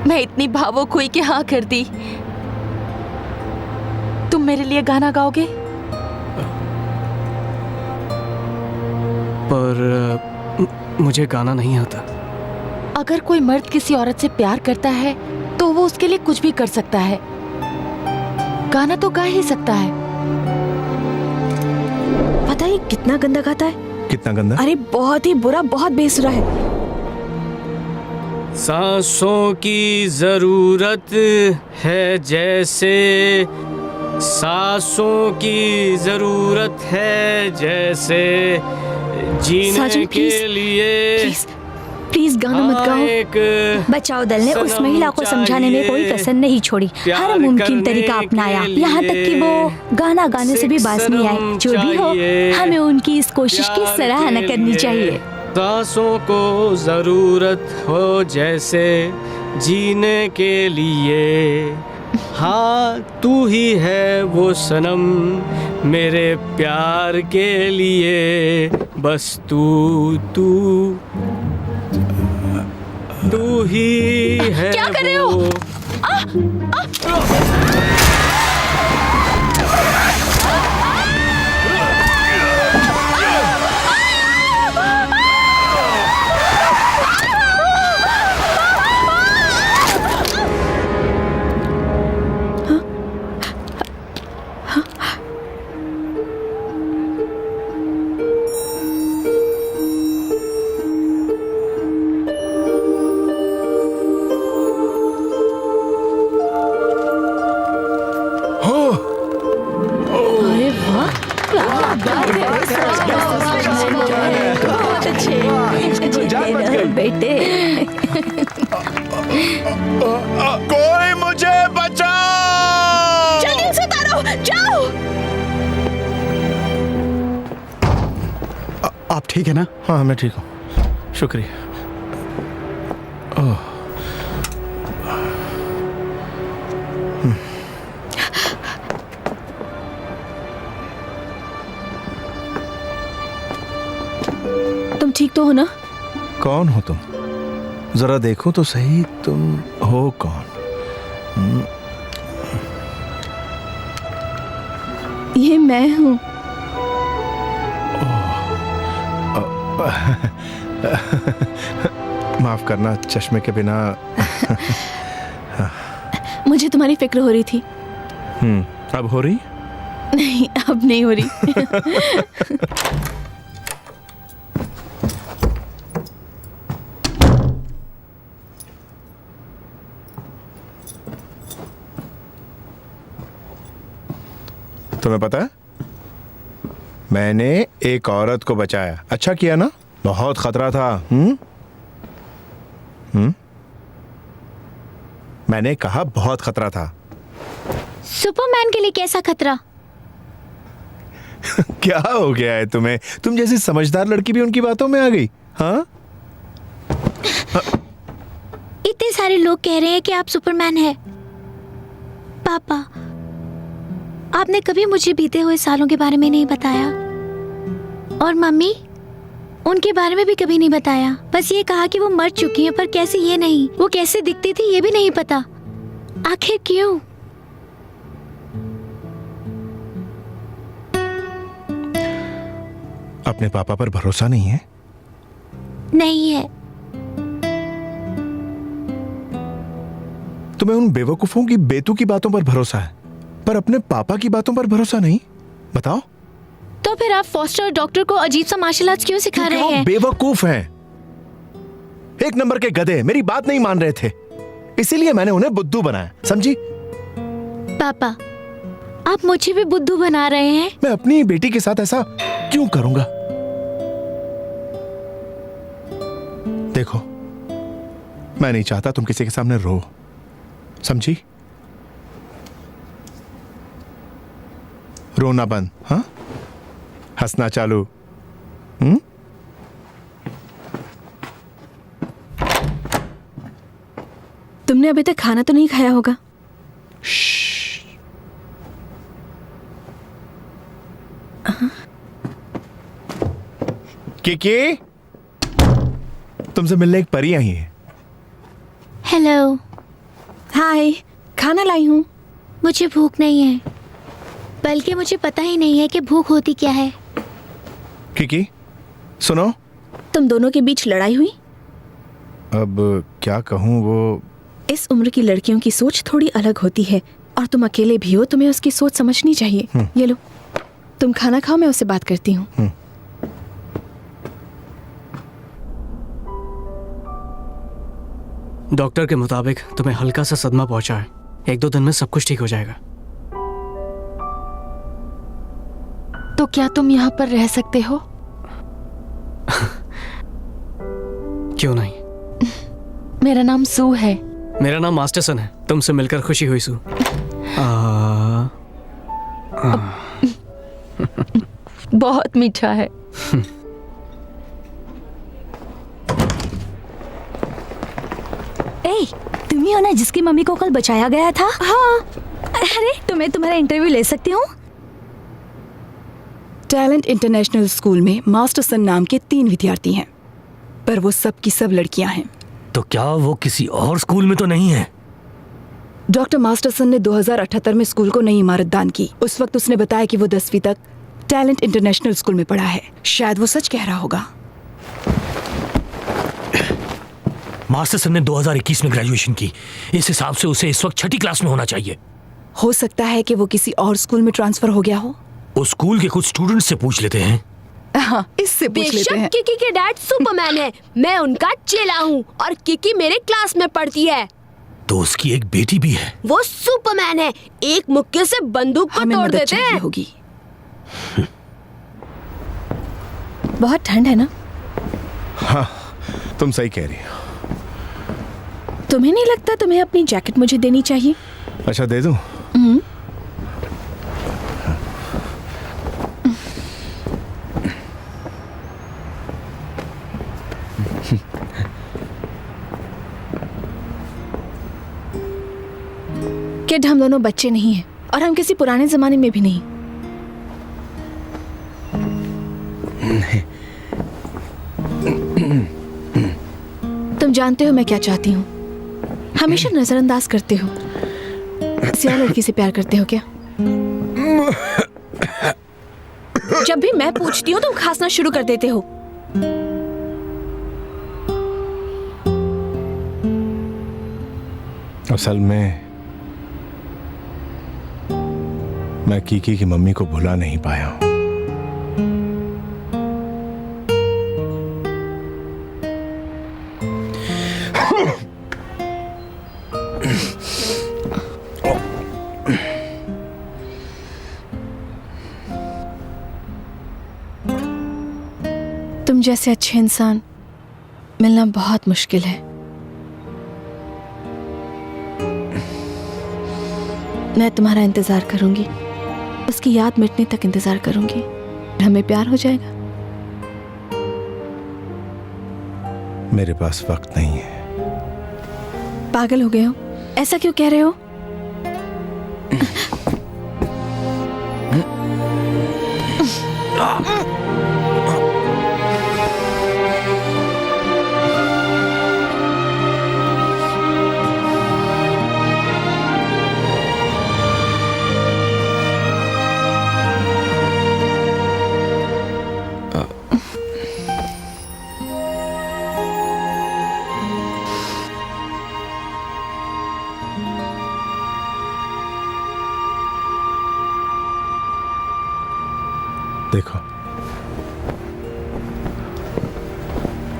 मैं इतनी भावुक हुई कि हाँ कर दी। तुम मेरे लिए गाना गाओगे? पर मुझे गाना नहीं आता। अगर कोई मर्द किसी औरत से प्यार करता है तो वो उसके लिए कुछ भी कर सकता है, गाना तो गा ही सकता है। पता है कितना गंदा गाता है? कितना गंदा? अरे बहुत ही बुरा, बहुत बेसुरा है। सांसों की जरूरत है जैसे, सांसों की जरूरत है जैसे, जीने साजन, के लिए प्लीज गाना मत गाओ। बचाओ दल ने उस महिला को समझाने में कोई कसर नहीं छोड़ी, हर मुमकिन तरीका अपनाया, यहाँ तक कि वो गाना गाने से भी बाज नहीं आए। जो भी हो, हमें उनकी इस कोशिश की सराहना करनी चाहिए। सांसों को जरूरत हो जैसे, जीने के लिए, हाँ तू ही है वो सनम मेरे प्यार के लिए, बस तू ही है। क्या कर रहे हो? बेटे कोई मुझे बचाओ! जल्दी उसे उतारो, जाओ। आप ठीक है ना? हाँ मैं ठीक हूँ, शुक्रिया। तुम ठीक तो हो ना? कौन हो तुम? जरा देखो तो सही, तुम हो कौन? ये मैं हूँ। माफ करना, चश्मे के बिना। मुझे तुम्हारी फिक्र हो रही थी। अब हो रही? नहीं, अब नहीं हो रही। तुम्हें पता है, मैंने एक औरत को बचाया। अच्छा किया ना? बहुत खतरा था। मैंने कहा बहुत खतरा था। सुपरमैन के लिए कैसा खतरा? क्या हो गया है तुम्हें? तुम जैसी समझदार लड़की भी उनकी बातों में आ गई। हाँ, इतने सारे लोग कह रहे हैं कि आप सुपरमैन हैं। पापा, आपने कभी मुझे बीते हुए सालों के बारे में नहीं बताया, और मम्मी उनके बारे में भी कभी नहीं बताया। बस ये कहा कि वो मर चुकी हैं, पर कैसे ये नहीं, वो कैसे दिखती थी ये भी नहीं पता। आखिर क्यों? अपने पापा पर भरोसा नहीं है? नहीं है। तुम्हें उन बेवकूफों की बेतुकी बातों पर भरोसा है, पर अपने पापा की बातों पर भरोसा नहीं? बताओ। तो फिर आप फॉस्टर और डॉक्टर को अजीब सा मार्शल आर्ट्स क्यों सिखा रहे हैं? बेवकूफ हैं, एक नंबर के गधे, मेरी बात नहीं मान रहे थे, इसीलिए मैंने उन्हें बुद्धू बनाया, समझी? पापा, आप मुझे भी बुद्धू बना रहे हैं। मैं अपनी बेटी के साथ ऐसा क्यों करूंगा? देखो, मैं नहीं चाहता तुम किसी के सामने रो, समझी? रोना बंद, हाँ? हंसना चालू। तुमने अभी तक खाना तो नहीं खाया होगा? किकी, तुमसे मिलने एक परी आई है। हेलो। हाय, खाना लाई हूँ। मुझे भूख नहीं है, बल्कि मुझे पता ही नहीं है कि भूख होती क्या है। किकी, सुनो। तुम दोनों के बीच लड़ाई हुई? अब क्या कहूँ, वो इस उम्र की लड़कियों की सोच थोड़ी अलग होती है, और तुम अकेले भी हो, तुम्हें उसकी सोच समझनी चाहिए। ये लो, तुम खाना खाओ, मैं उससे बात करती हूँ। डॉक्टर के मुताबिक तुम्हें हल्का सा सदमा पहुंचा है, 1-2 दिन में सब कुछ ठीक हो जाएगा। तो क्या तुम यहाँ पर रह सकते हो? क्यों नहीं? मेरा नाम सू है। मेरा नाम मास्टरसन है। तुमसे मिलकर खुशी हुई सू। बहुत मीठा है। ए, तुम ही हो ना जिसकी मम्मी को कल बचाया गया था? हाँ। अरे, तुम्हें तुम्हारा इंटरव्यू ले सकती हूँ? टैलेंट इंटरनेशनल स्कूल में मास्टरसन नाम के 3 विद्यार्थी हैं, पर वो सब की सब लड़कियां हैं। तो क्या वो किसी और स्कूल में तो नहीं है? डॉक्टर मास्टरसन ने 2078 में स्कूल को नई इमारत दान की। उस वक्त उसने बताया कि वो 10वीं तक टैलेंट इंटरनेशनल स्कूल में पढ़ा है। शायद वो सच कह रहा होगा। मास्टरसन ने 2021 में ग्रेजुएशन की। इस हिसाब से उसे इस वक्त 6ठी क्लास में होना चाहिए। हो सकता है कि वो किसी और स्कूल में ट्रांसफर हो गया हो। उस स्कूल के कुछ स्टूडेंट्स से पूछ लेते हैं। हाँ, इससे पूछ लेते हैं। किकी के डैड सुपरमैन है, मैं उनका चेला हूँ, और किकी मेरे क्लास में पढ़ती है। तो उसकी एक बेटी भी है। वो सुपरमैन है, एक मुक्के से बंदूक को तोड़ देते हैं। होगी। बहुत ठंड है ना? हाँ, तुम सही कह रही हो। तुम्हें नहीं लगता तुम्हें अपनी जैकेट मुझे देनी चाहिए? अच्छा, दे दूं? किड, हम दोनों बच्चे नहीं हैं, और हम किसी पुराने जमाने में भी नहीं। तुम जानते हो मैं क्या चाहती हूँ। हमेशा नजरअंदाज करते हो। किसी और लड़की से प्यार करते हो क्या? जब भी मैं पूछती हूँ तुम खांसना शुरू कर देते हो। असल में मैं कीकी की मम्मी को भुला नहीं पाया हूं। तुम जैसे अच्छे इंसान मिलना बहुत मुश्किल है। मैं तुम्हारा इंतजार करूंगी, उसकी याद मिटने तक इंतजार करूंगी। हमें प्यार हो जाएगा। मेरे पास वक्त नहीं है। पागल हो गए हो? ऐसा क्यों कह रहे हो?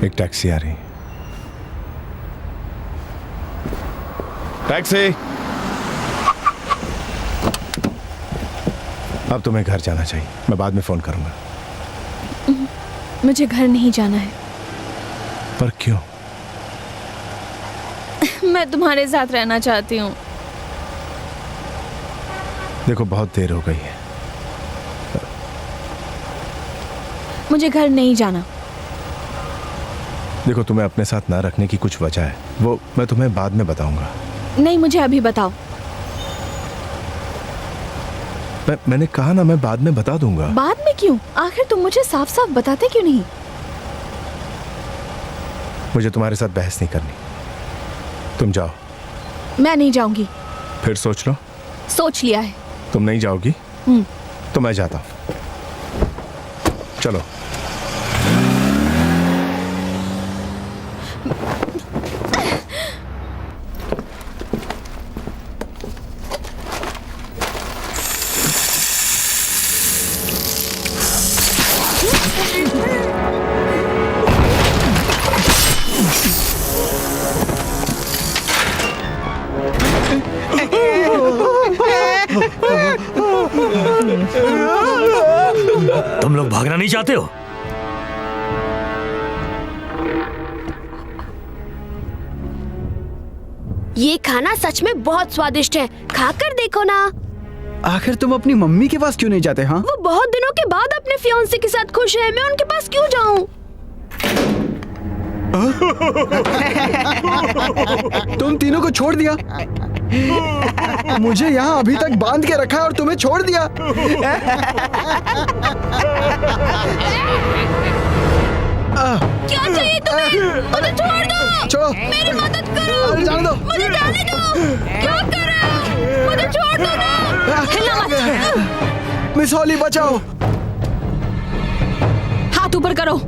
एक टैक्सी आ रही। टैक्सी। अब तुम्हें घर जाना चाहिए, मैं बाद में फोन करूंगा। मुझे घर नहीं जाना है। पर क्यों? मैं तुम्हारे साथ रहना चाहती हूँ। देखो बहुत देर हो गई है। मुझे घर नहीं जाना। देखो तुम्हें अपने साथ ना रखने की कुछ वजह है, वो मैं तुम्हें बाद में बताऊंगा। नहीं, मुझे अभी बताओ। मैंने कहा ना, मैं बाद में बता दूंगा। बाद में क्यों? आखिर तुम मुझे साफ साफ बताते क्यों नहीं? मुझे तुम्हारे साथ बहस नहीं करनी, तुम जाओ। मैं नहीं जाऊंगी। फिर सोच लो। सोच लिया है। तुम नहीं जाओगी तो मैं जाता हूं। चलो। तुम लोग भागना नहीं चाहते हो? ये खाना सच में बहुत स्वादिष्ट है, खाकर देखो ना। आखिर तुम अपनी मम्मी के पास क्यों नहीं जाते? हाँ, वो बहुत दिनों के बाद अपने फियांसे के साथ खुश है, मैं उनके पास क्यों जाऊं? तुम तीनों को छोड़ दिया। मुझे यहाँ अभी तक बांध के रखा और तुम्हें छोड़ दिया। क्या चाहिए तुम्हें? मुझे छोड़ दो। छोड़ो। मेरी मदद करो। जाने दो। मुझे जाने दो। क्या कर रहे हो? मुझे छोड़ दो ना। हिलना मत। मिस हॉली बचाओ। हाथ ऊपर करो।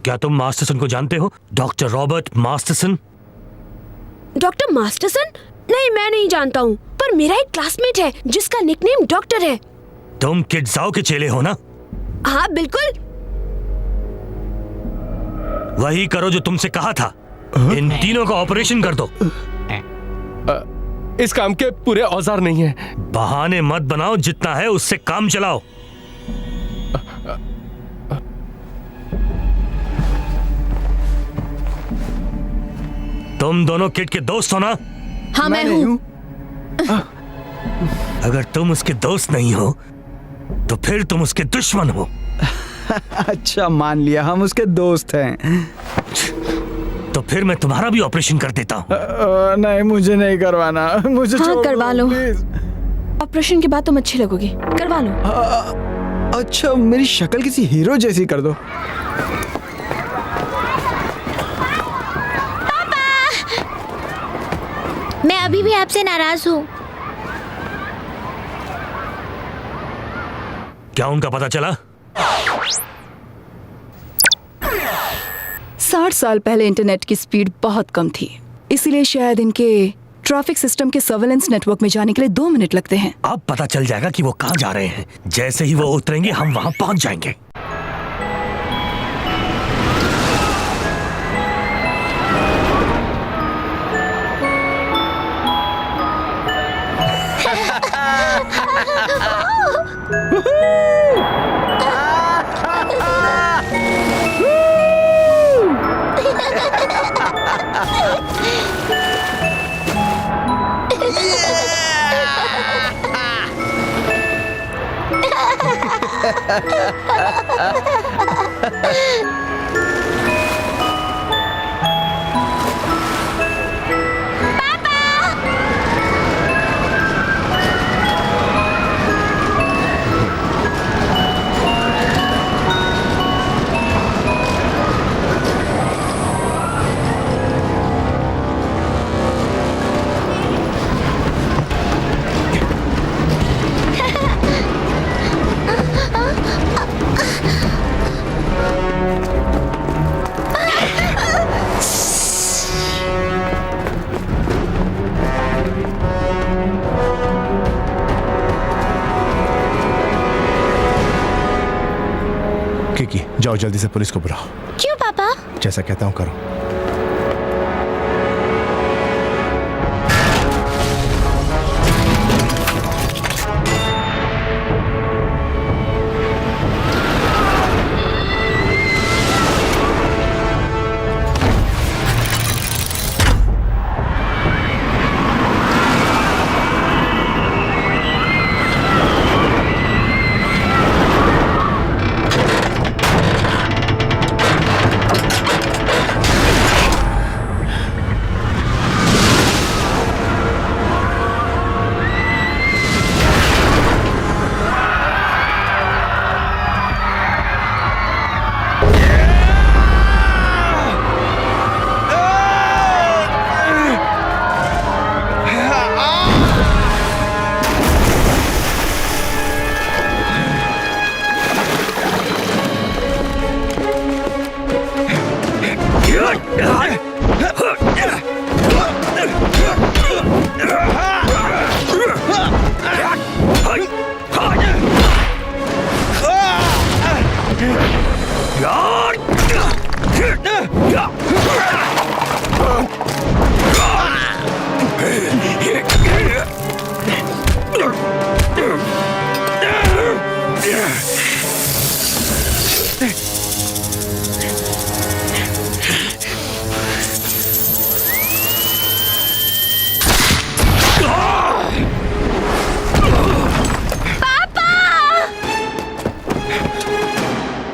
क्या तुम मास्टरसन को जानते हो? Doctor Robert Masterson. Doctor Masterson? नहीं, मैं नहीं जानता हूँ, पर मेरा एक क्लासमेट है जिसका निकनेम डॉक्टर है। तुम किड जाओ के चेले हो ना? हाँ बिल्कुल। वही करो जो तुमसे कहा था। इन तीनों का ऑपरेशन कर दो। इस काम के पूरे औजार नहीं है। बहाने मत बनाओ, जितना है उससे काम चलाओ। तुम दोनों किड के दोस्त हो ना? हाँ, मैं हूँ। अगर तुम उसके दोस्त नहीं हो तो फिर तुम उसके दुश्मन हो। अच्छा, मान लिया हम उसके दोस्त हैं। तो फिर मैं तुम्हारा भी ऑपरेशन कर देता हूँ। नहीं, मुझे नहीं करवाना। मुझे हाँ, करवा लो। प्लीज। ऑपरेशन के बाद तुम अच्छे लगोगे, करवा लो। अच्छा, मेरी शक्ल किसी हीरो जैसी कर दो। मैं अभी भी आपसे नाराज हूँ। क्या उनका पता चला? 60 साल पहले इंटरनेट की स्पीड बहुत कम थी, इसीलिए शायद इनके ट्रैफिक सिस्टम के सर्वेलेंस नेटवर्क में जाने के लिए 2 मिनट लगते हैं। अब पता चल जाएगा कि वो कहाँ जा रहे हैं। जैसे ही वो उतरेंगे हम वहां पहुंच जाएंगे। जाओ जल्दी से पुलिस को बुलाओ। क्यों पापा? जैसा कहता हूँ करो।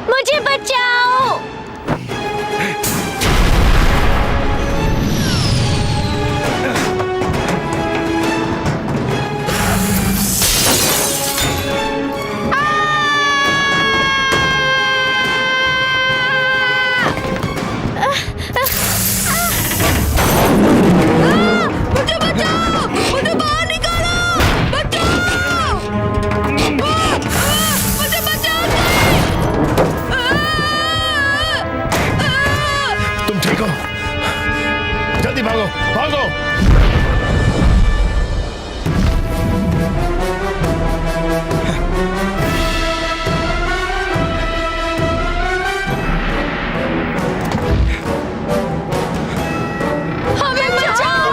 मुझे बचाओ। तुम ठीक हो? जल्दी भागो भागो। हमें बचाओ।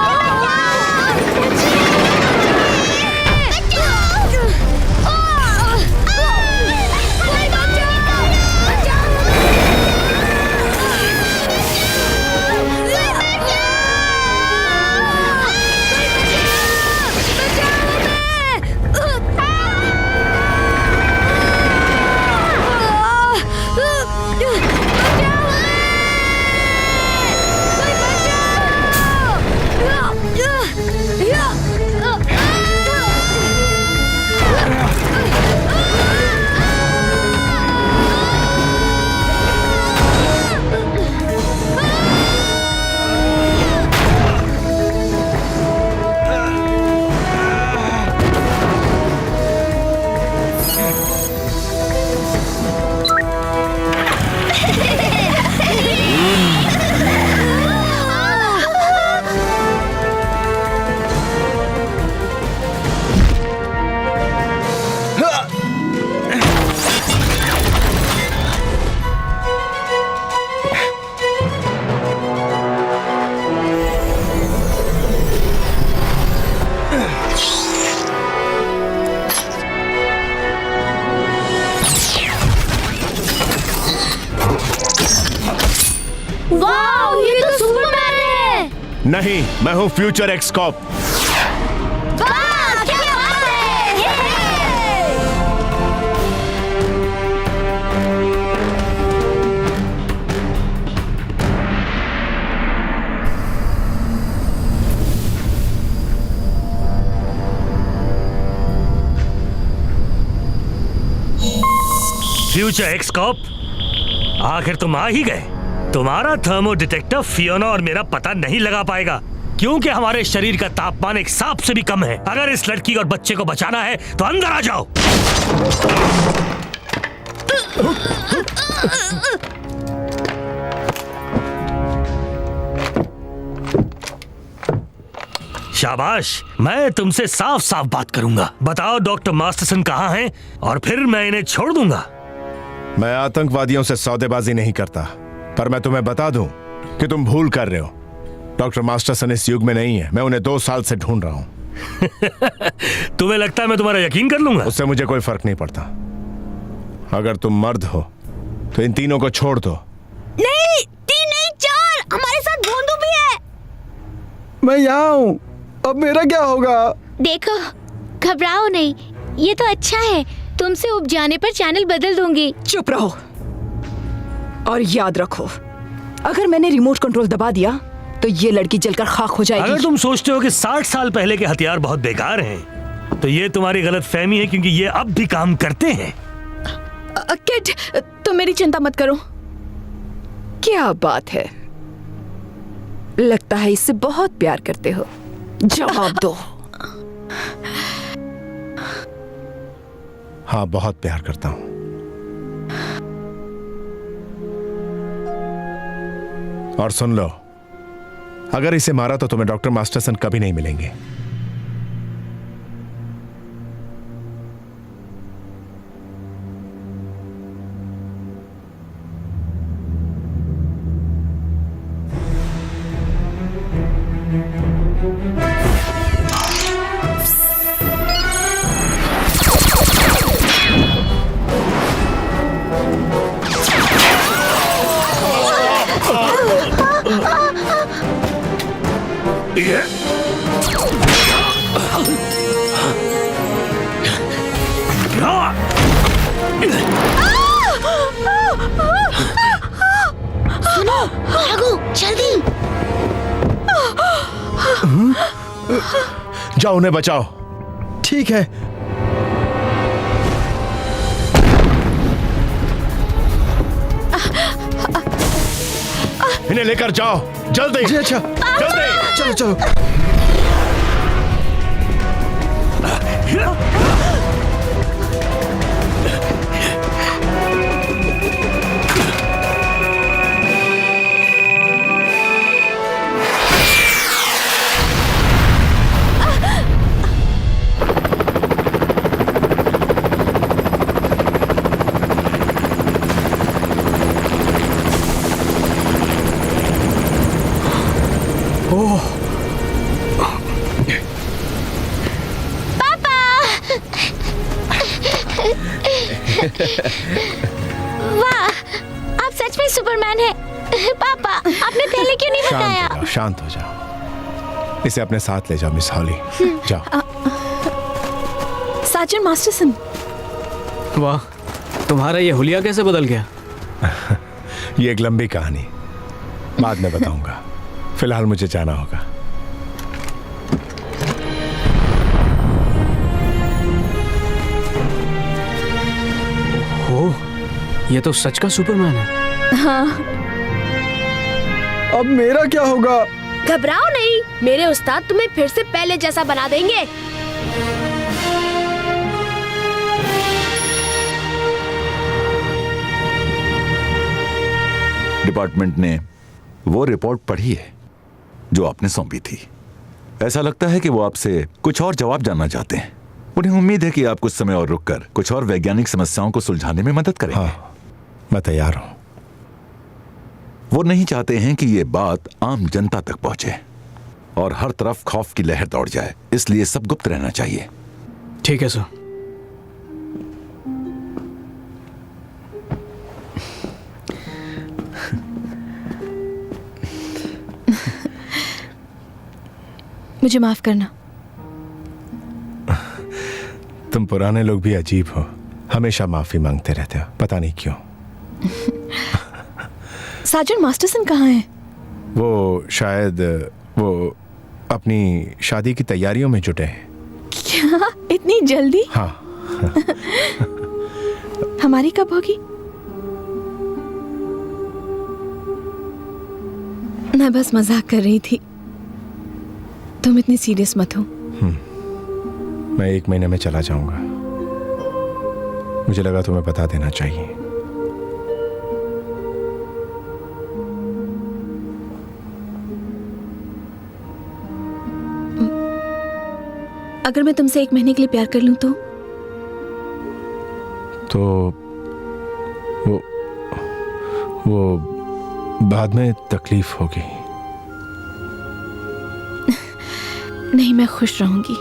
वाओ, ये तो सुपरमैन है। नहीं, मैं हूँ फ्यूचर एक्स कॉप। वाह, क्या बात है। फ्यूचर एक्स कॉप, आखिर तुम आ ही गए। तुम्हारा थर्मो डिटेक्टर फियोना और मेरा पता नहीं लगा पाएगा, क्योंकि हमारे शरीर का तापमान एक सांप से भी कम है। अगर इस लड़की और बच्चे को बचाना है तो अंदर आ जाओ। शाबाश, मैं तुमसे साफ साफ बात करूंगा। बताओ डॉक्टर मास्टरसन कहाँ हैं और फिर मैं इन्हें छोड़ दूंगा। मैं आतंकवादियों से सौदेबाजी नहीं करता, पर मैं तुम्हें बता दूं कि तुम भूल कर रहे हो। डॉक्टर मास्टरसन इस युग में नहीं है। मैं उन्हें 2 साल से ढूंढ रहा हूं। तुम्हें लगता है मैं तुम्हारा यकीन कर लूंगा? उससे मुझे कोई फर्क नहीं पड़ता। अगर तुम मर्द हो तो इन तीनों को छोड़ दो। नहीं, 3 नहीं 4, हमारे साथ भोंदू भी है। मैं यहाँ हूँ, अब मेरा क्या होगा? देखो, घबराओ नहीं, ये तो अच्छा है। तुमसे उब जाने पर चैनल बदल दूंगी। चुप रहो और याद रखो, अगर मैंने रिमोट कंट्रोल दबा दिया तो ये लड़की जलकर खाक हो जाएगी। अगर तुम सोचते हो कि 60 साल पहले के हथियार बहुत बेकार हैं, तो ये तुम्हारी गलत फहमी है, क्योंकि ये अब भी काम करते हैं। किड, तुम मेरी चिंता मत करो। क्या बात है, लगता है इससे बहुत प्यार करते हो। जवाब दो। हाँ, बहुत प्यार करता हूं। और सुन लो, अगर इसे मारा तो तुम्हें डॉक्टर मास्टरसन कभी नहीं मिलेंगे। सुनो, भागो जल्दी। जाओ, उन्हें बचाओ। ठीक है। इन्हें लेकर जाओ जल्दी। जी अच्छा, जल्दी। चलो चलो। वाह, आप सच में सुपरमैन हैं। पापा, आपने पहले क्यों नहीं बताया? शांत हो जाओ। इसे अपने साथ ले जाओ मिस हॉली। जाओ। साजन मास्टरसन। वाह, तुम्हारा ये हुलिया कैसे बदल गया? ये एक लंबी कहानी, बाद में बताऊंगा। फिलहाल मुझे जाना होगा। ओह, ये तो सच का सुपरमैन है। हाँ। अब मेरा क्या होगा? घबराओ नहीं, मेरे उस्ताद तुम्हें फिर से पहले जैसा बना देंगे। डिपार्टमेंट ने वो रिपोर्ट पढ़ी है जो आपने सौंपी थी। ऐसा लगता है कि वो आपसे कुछ और जवाब जानना चाहते हैं। उन्हें उम्मीद है कि आप कुछ समय और रुककर कुछ और वैज्ञानिक समस्याओं को सुलझाने में मदद करेंगे। हाँ, मैं तैयार हूं। वो नहीं चाहते हैं कि ये बात आम जनता तक पहुंचे और हर तरफ खौफ की लहर दौड़ जाए, इसलिए सब गुप्त रहना चाहिए। ठीक है सर। मुझे माफ करना। तुम पुराने लोग भी अजीब हो, हमेशा माफी मांगते रहते हो, पता नहीं क्यों। साजन मास्टरसन कहाँ हैं? वो शायद वो अपनी शादी की तैयारियों में जुटे हैं। क्या इतनी जल्दी? हाँ। हमारी कब होगी? मैं बस मजाक कर रही थी, तुम इतनी सीरियस मत हो। मैं 1 महीने में चला जाऊंगा। मुझे लगा तुम्हें बता देना चाहिए। अगर मैं तुमसे 1 महीने के लिए प्यार कर लूं तो वो वो बाद में तकलीफ होगी। नहीं, मैं खुश रहूंगी।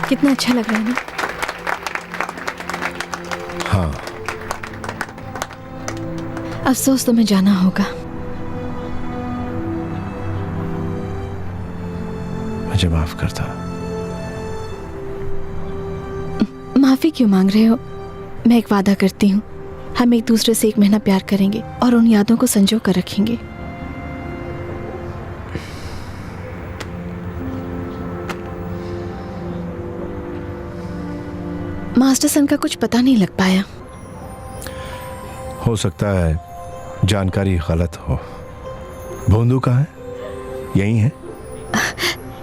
कितना अच्छा लग रहा है ना? हाँ। अफसोस तुम्हें जाना होगा। मुझे माफ करता। माफी क्यों मांग रहे हो? मैं एक वादा करती हूँ, हम एक दूसरे से 1 महीना प्यार करेंगे और उन यादों को संजो कर रखेंगे। मास्टर सन का कुछ पता नहीं लग पाया। हो सकता है जानकारी गलत हो। भोंदू कहाँ है? यही है?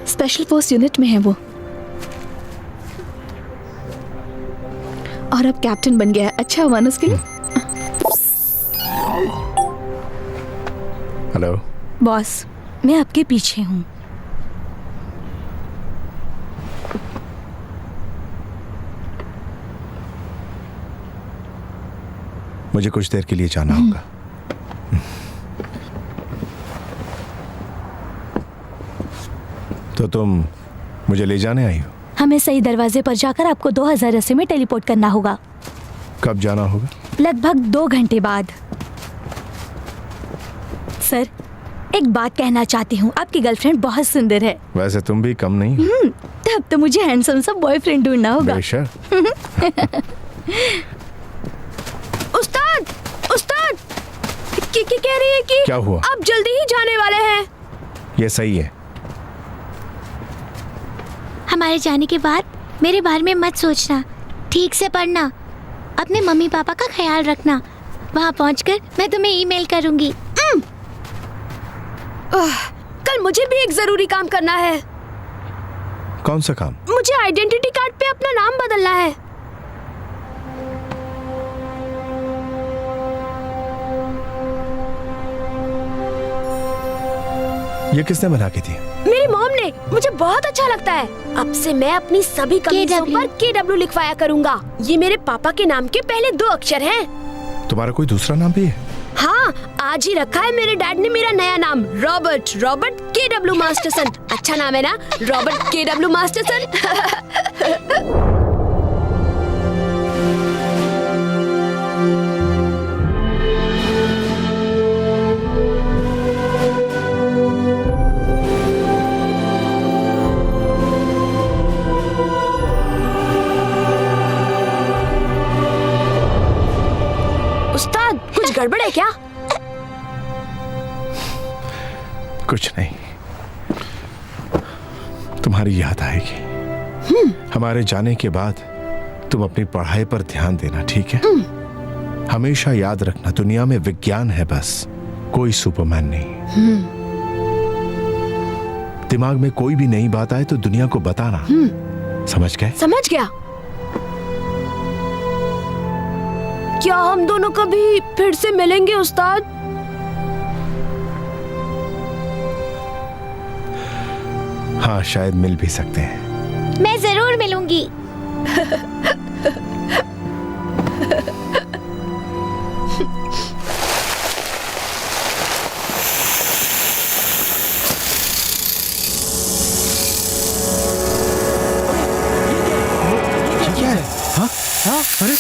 स्पेशल फोर्स यूनिट में है वो, और अब कैप्टन बन गया है। अच्छा हुआ ना उसके लिए। हेलो बॉस, मैं आपके पीछे हूँ। मुझे कुछ देर के लिए जाना होगा। तो तुम मुझे ले जाने आई हो? हमें सही दरवाजे पर जाकर आपको 2080 में टेलीपोर्ट करना होगा। कब जाना होगा? लगभग 2 घंटे बाद। सर, एक बात कहना चाहती हूँ, आपकी गर्लफ्रेंड बहुत सुंदर है। वैसे तुम भी कम नहीं। तब तो मुझे हैंडसम सा बॉयफ्रेंड ढूंढना होगा। बेशक। उस्ताद, उस्ताद, कह रही है कि क्या हुआ? आप जल्दी ही जाने वाले हैं। ये सही है। हमारे जाने के बाद मेरे बारे में मत सोचना, ठीक से पढ़ना, अपने मम्मी पापा का ख्याल रखना। वहाँ पहुँचकर मैं तुम्हें ईमेल करूँगी। कल मुझे भी एक जरूरी काम करना है। कौन सा काम? मुझे आइडेंटिटी कार्ड पे अपना नाम बदलना है। ये किसने बना के दी? मेरी मॉम ने। मुझे बहुत अच्छा लगता है। अब से मैं अपनी सभी कमीजों पर KW लिखवाया करूंगा। ये मेरे पापा के नाम के पहले 2 अक्षर हैं। तुम्हारा कोई दूसरा नाम भी है? हाँ, आज ही रखा है मेरे डैड ने मेरा नया नाम, रॉबर्ट। Robert KW मास्टरसन। अच्छा नाम है ना, रॉबर्ट KW मास्टरसन। उस्ताद, कुछ गड़बड़ है क्या? कुछ नहीं, तुम्हारी याद आएगी। हमारे जाने के बाद तुम अपनी पढ़ाई पर ध्यान देना, ठीक है? हमेशा याद रखना, दुनिया में विज्ञान है बस, कोई सुपरमैन नहीं। दिमाग में कोई भी नई बात आए तो दुनिया को बताना। समझ गए? समझ गया। क्या हम दोनों कभी फिर से मिलेंगे उस्ताद? हाँ, शायद मिल भी सकते हैं। मैं जरूर मिलूंगी। क्या है? हाँ? हाँ? अरे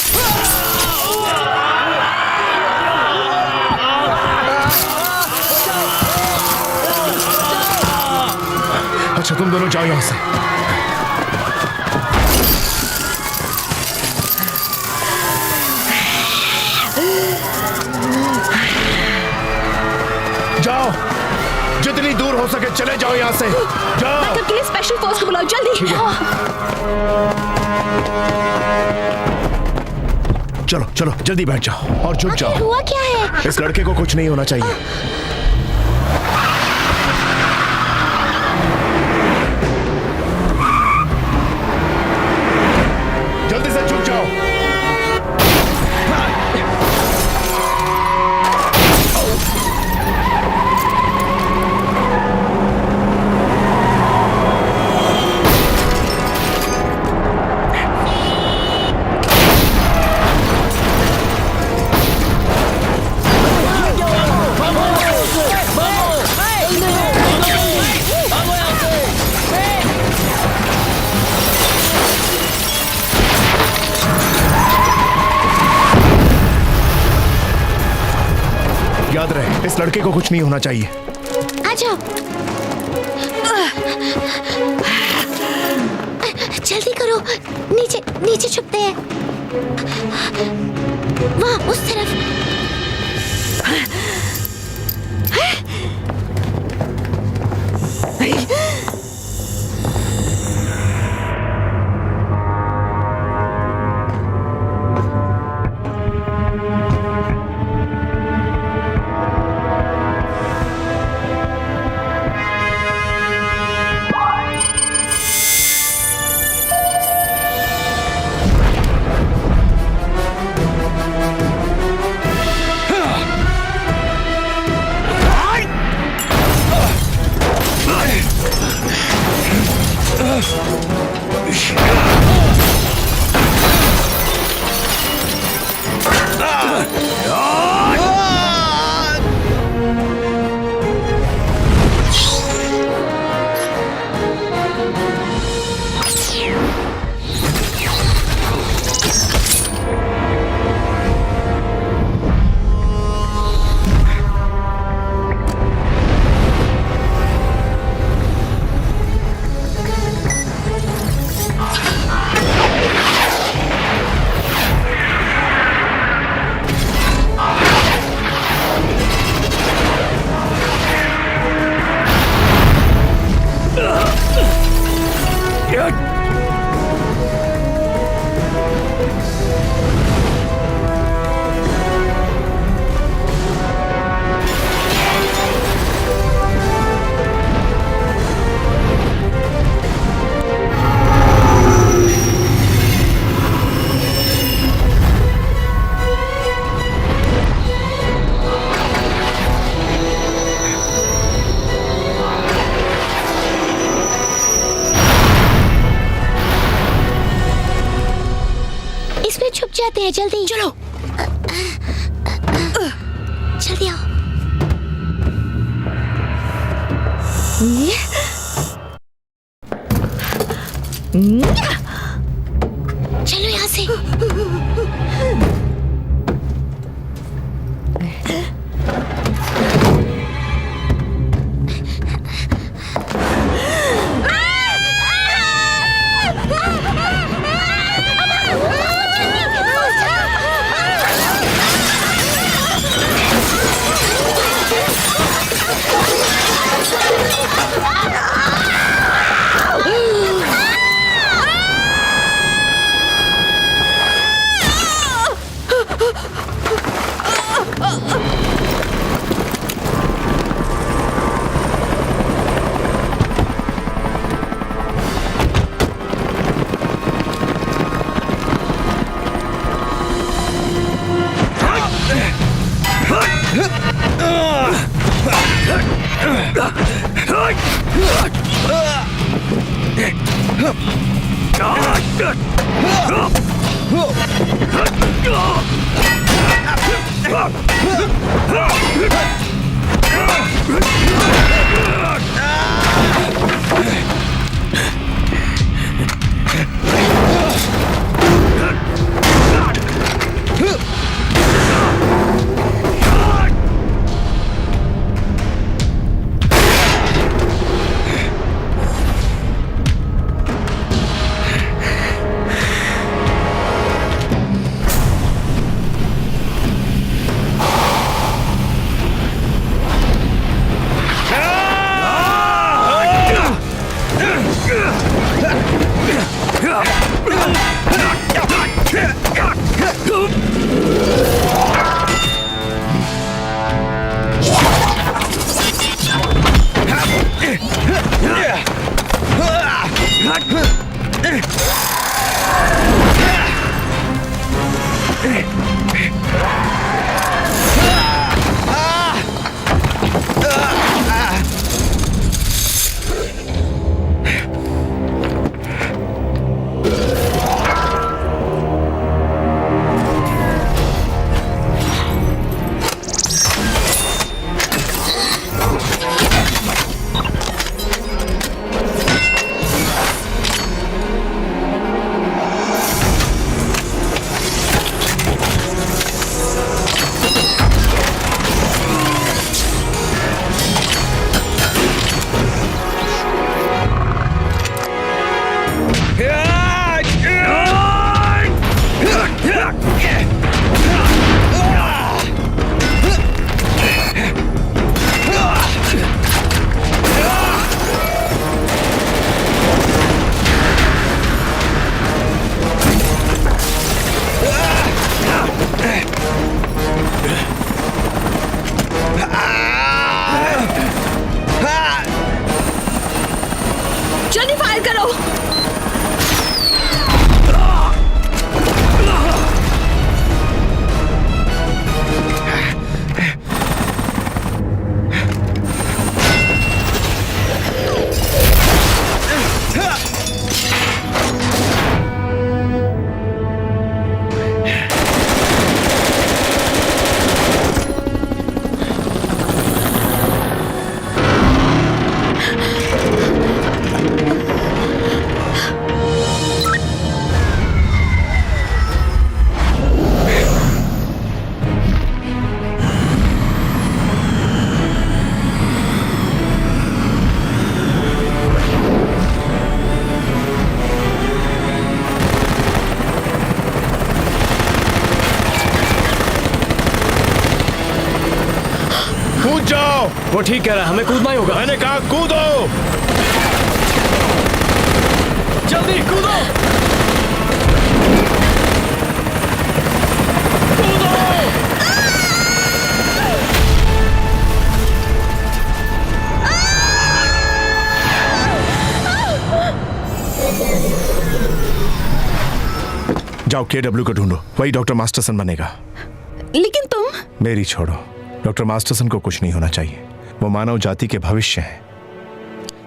अच्छा, तुम दोनों जाओ यहां से। जाओ, जितनी दूर हो सके चले जाओ यहां से। जाओ। बैकअप के लिए स्पेशल फोर्स को बुलाओ जल्दी। चलो चलो जल्दी बैठ जाओ और झुक जाओ। हुआ क्या है? इस लड़के को कुछ नहीं होना चाहिए। जल्दी से झुक जाओ। याद रहे, इस लड़के को कुछ नहीं होना चाहिए। आ जाओ। जल्दी करो, नीचे नीचे छुपते हैं। वहाँ उस तरफ। छुप जाते हैं, जल्दी चलो। जल्दी आओ। चलो यहाँ से। जल्दी फायर करो। कूद जाओ। वो ठीक कह रहा है, हमें कूदना ही होगा। मैंने कहा कूदो। जल्दी कूदो। जाओ KW को ढूंढो, वही डॉक्टर मास्टरसन बनेगा। लेकिन तुम। मेरी छोड़ो, डॉक्टर मास्टरसन को कुछ नहीं होना चाहिए। वो मानव जाति के भविष्य हैं।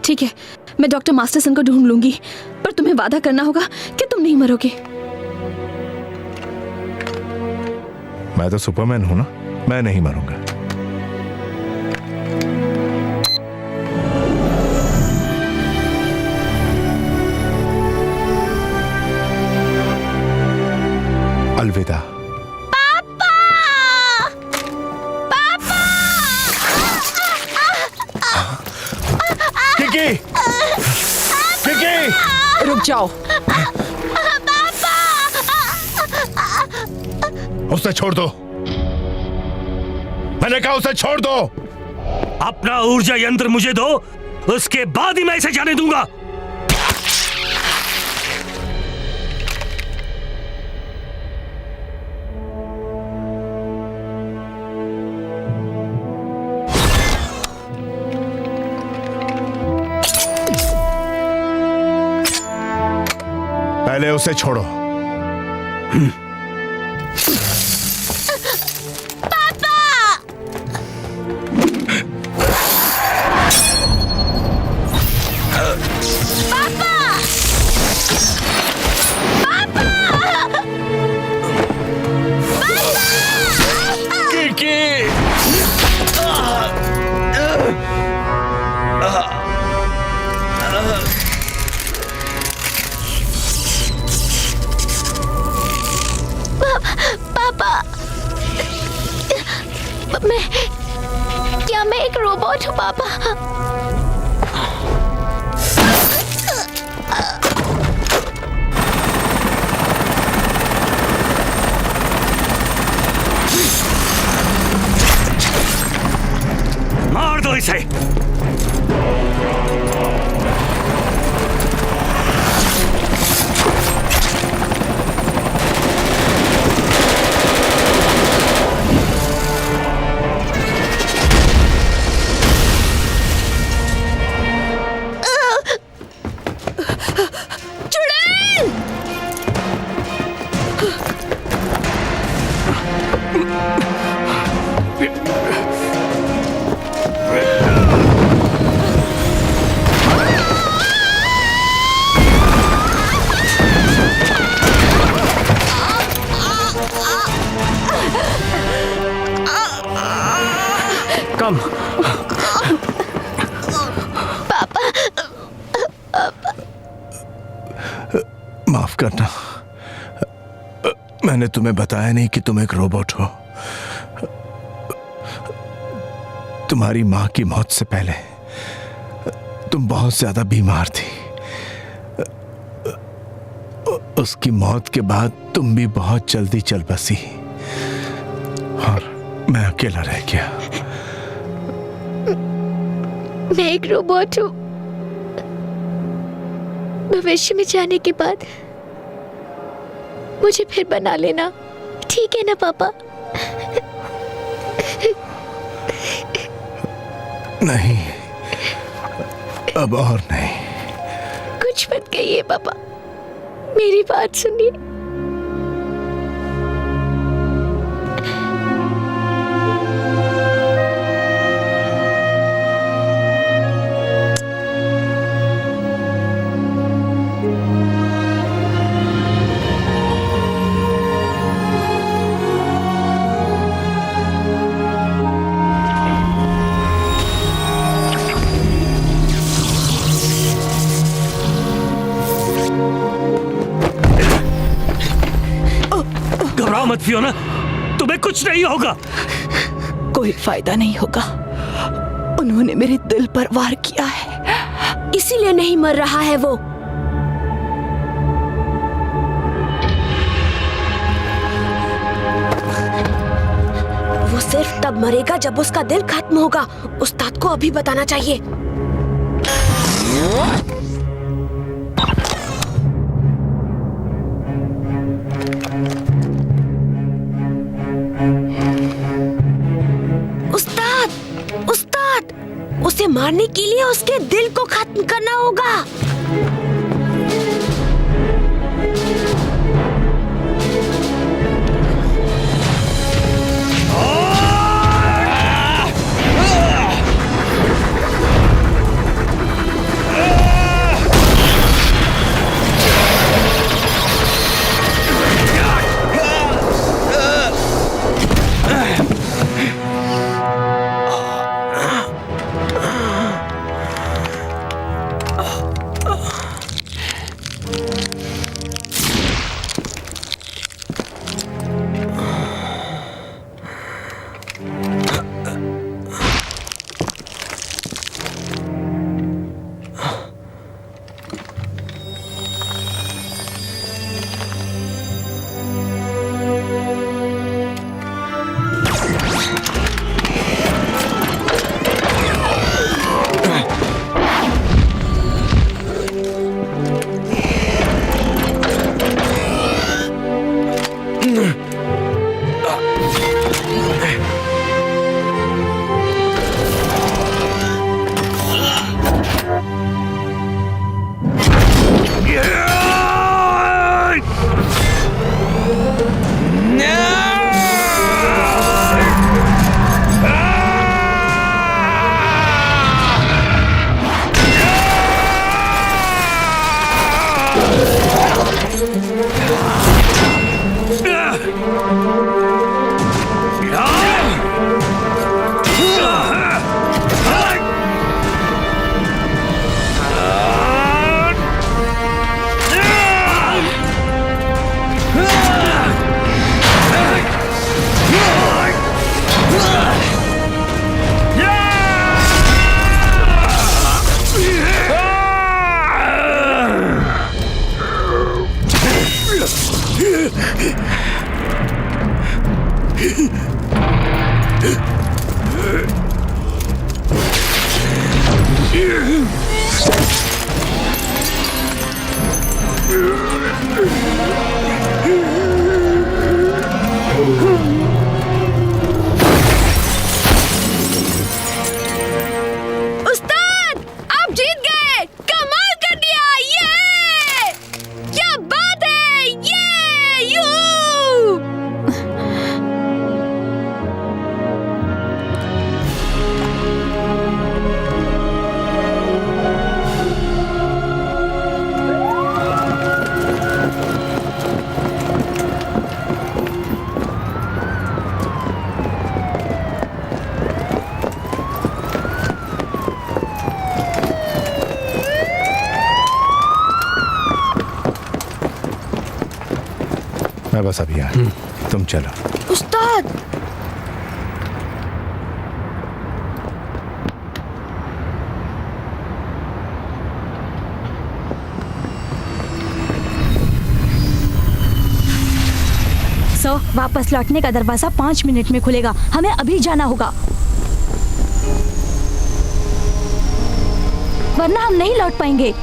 ठीक है, मैं डॉक्टर मास्टरसन को ढूंढ लूंगी, पर तुम्हें वादा करना होगा कि तुम नहीं मरोगे। मैं तो सुपरमैन हूं ना, मैं नहीं मरूंगा। अलविदा। पापा! पापा! किकी! किकी! रुक जाओ। उसे छोड़ दो। मैंने कहा उसे छोड़ दो। अपना ऊर्जा यंत्र मुझे दो, उसके बाद ही मैं इसे जाने दूंगा। पहले उसे छोड़ो। क्या मैं एक रोबोट हूँ पापा? मार दो इसे। कम। माफ करना, मैंने तुम्हें बताया नहीं कि तुम एक रोबोट हो। तुम्हारी मां की मौत से पहले तुम बहुत ज्यादा बीमार थी। उसकी मौत के बाद तुम भी बहुत जल्दी चल बसी और मैं अकेला रह गया। मैं एक रोबोट हूँ। भविष्य में जाने के बाद मुझे फिर बना लेना, ठीक है ना पापा? नहीं, अब और नहीं। कुछ मत कहिए पापा, मेरी बात सुनिए। घबराओ मत फियोना, तुम्हें कुछ नहीं होगा। कोई फायदा नहीं होगा, उन्होंने मेरे दिल पर वार किया है। इसीलिए नहीं मर रहा है वो। वो सिर्फ तब मरेगा जब उसका दिल खत्म होगा। उस्ताद को अभी बताना चाहिए। उस्ताद, उस्ताद, उसे मारने के लिए उसके दिल को खत्म करना होगा। मैं बस अभी आया, तुम चलो। उस्ताद, वापस लौटने का दरवाजा 5 मिनट में खुलेगा। हमें अभी जाना होगा, वरना हम नहीं लौट पाएंगे।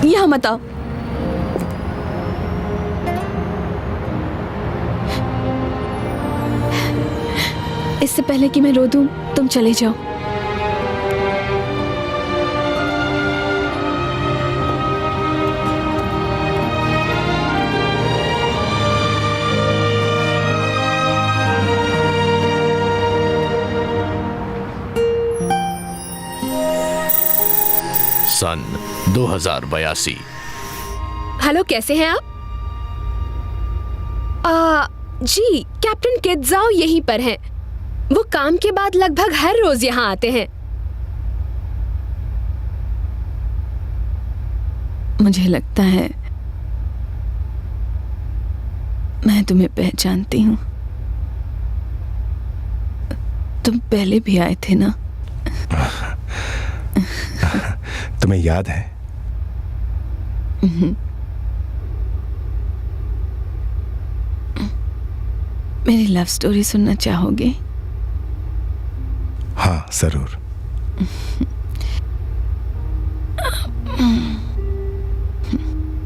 यहाँ मत आओ। इससे पहले कि मैं रो दूं, तुम चले जाओ। सन 2082। हेलो, कैसे हैं आप? जी, कैप्टन किडजाओ यहीं पर हैं। वो काम के बाद लगभग हर रोज यहाँ आते हैं। मुझे लगता है मैं तुम्हें पहचानती हूँ। तुम पहले भी आए थे ना? तुम्हें याद है? मेरी लव स्टोरी सुनना चाहोगे? हाँ, जरूर।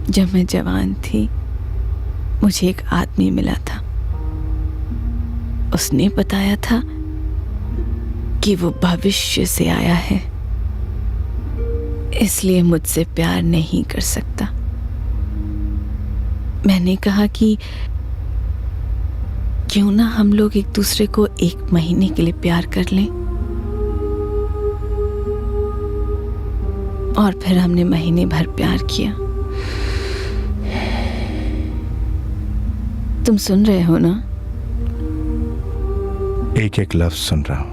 जब मैं जवान थी, मुझे एक आदमी मिला था। उसने बताया था कि वो भविष्य से आया है, इसलिए मुझसे प्यार नहीं कर सकता। मैंने कहा कि क्यों ना हम लोग एक दूसरे को 1 महीने के लिए प्यार कर लें। और फिर हमने महीने भर प्यार किया। तुम सुन रहे हो ना? एक एक लफ्ज सुन रहा हूं।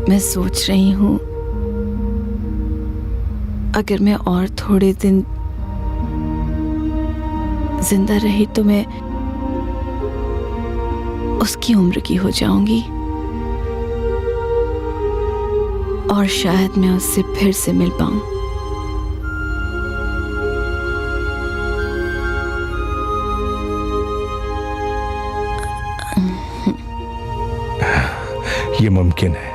मैं सोच रही हूं अगर मैं और थोड़े दिन जिंदा रही तो मैं उसकी उम्र की हो जाऊंगी और शायद मैं उससे फिर से मिल पाऊं। ये मुमकिन है।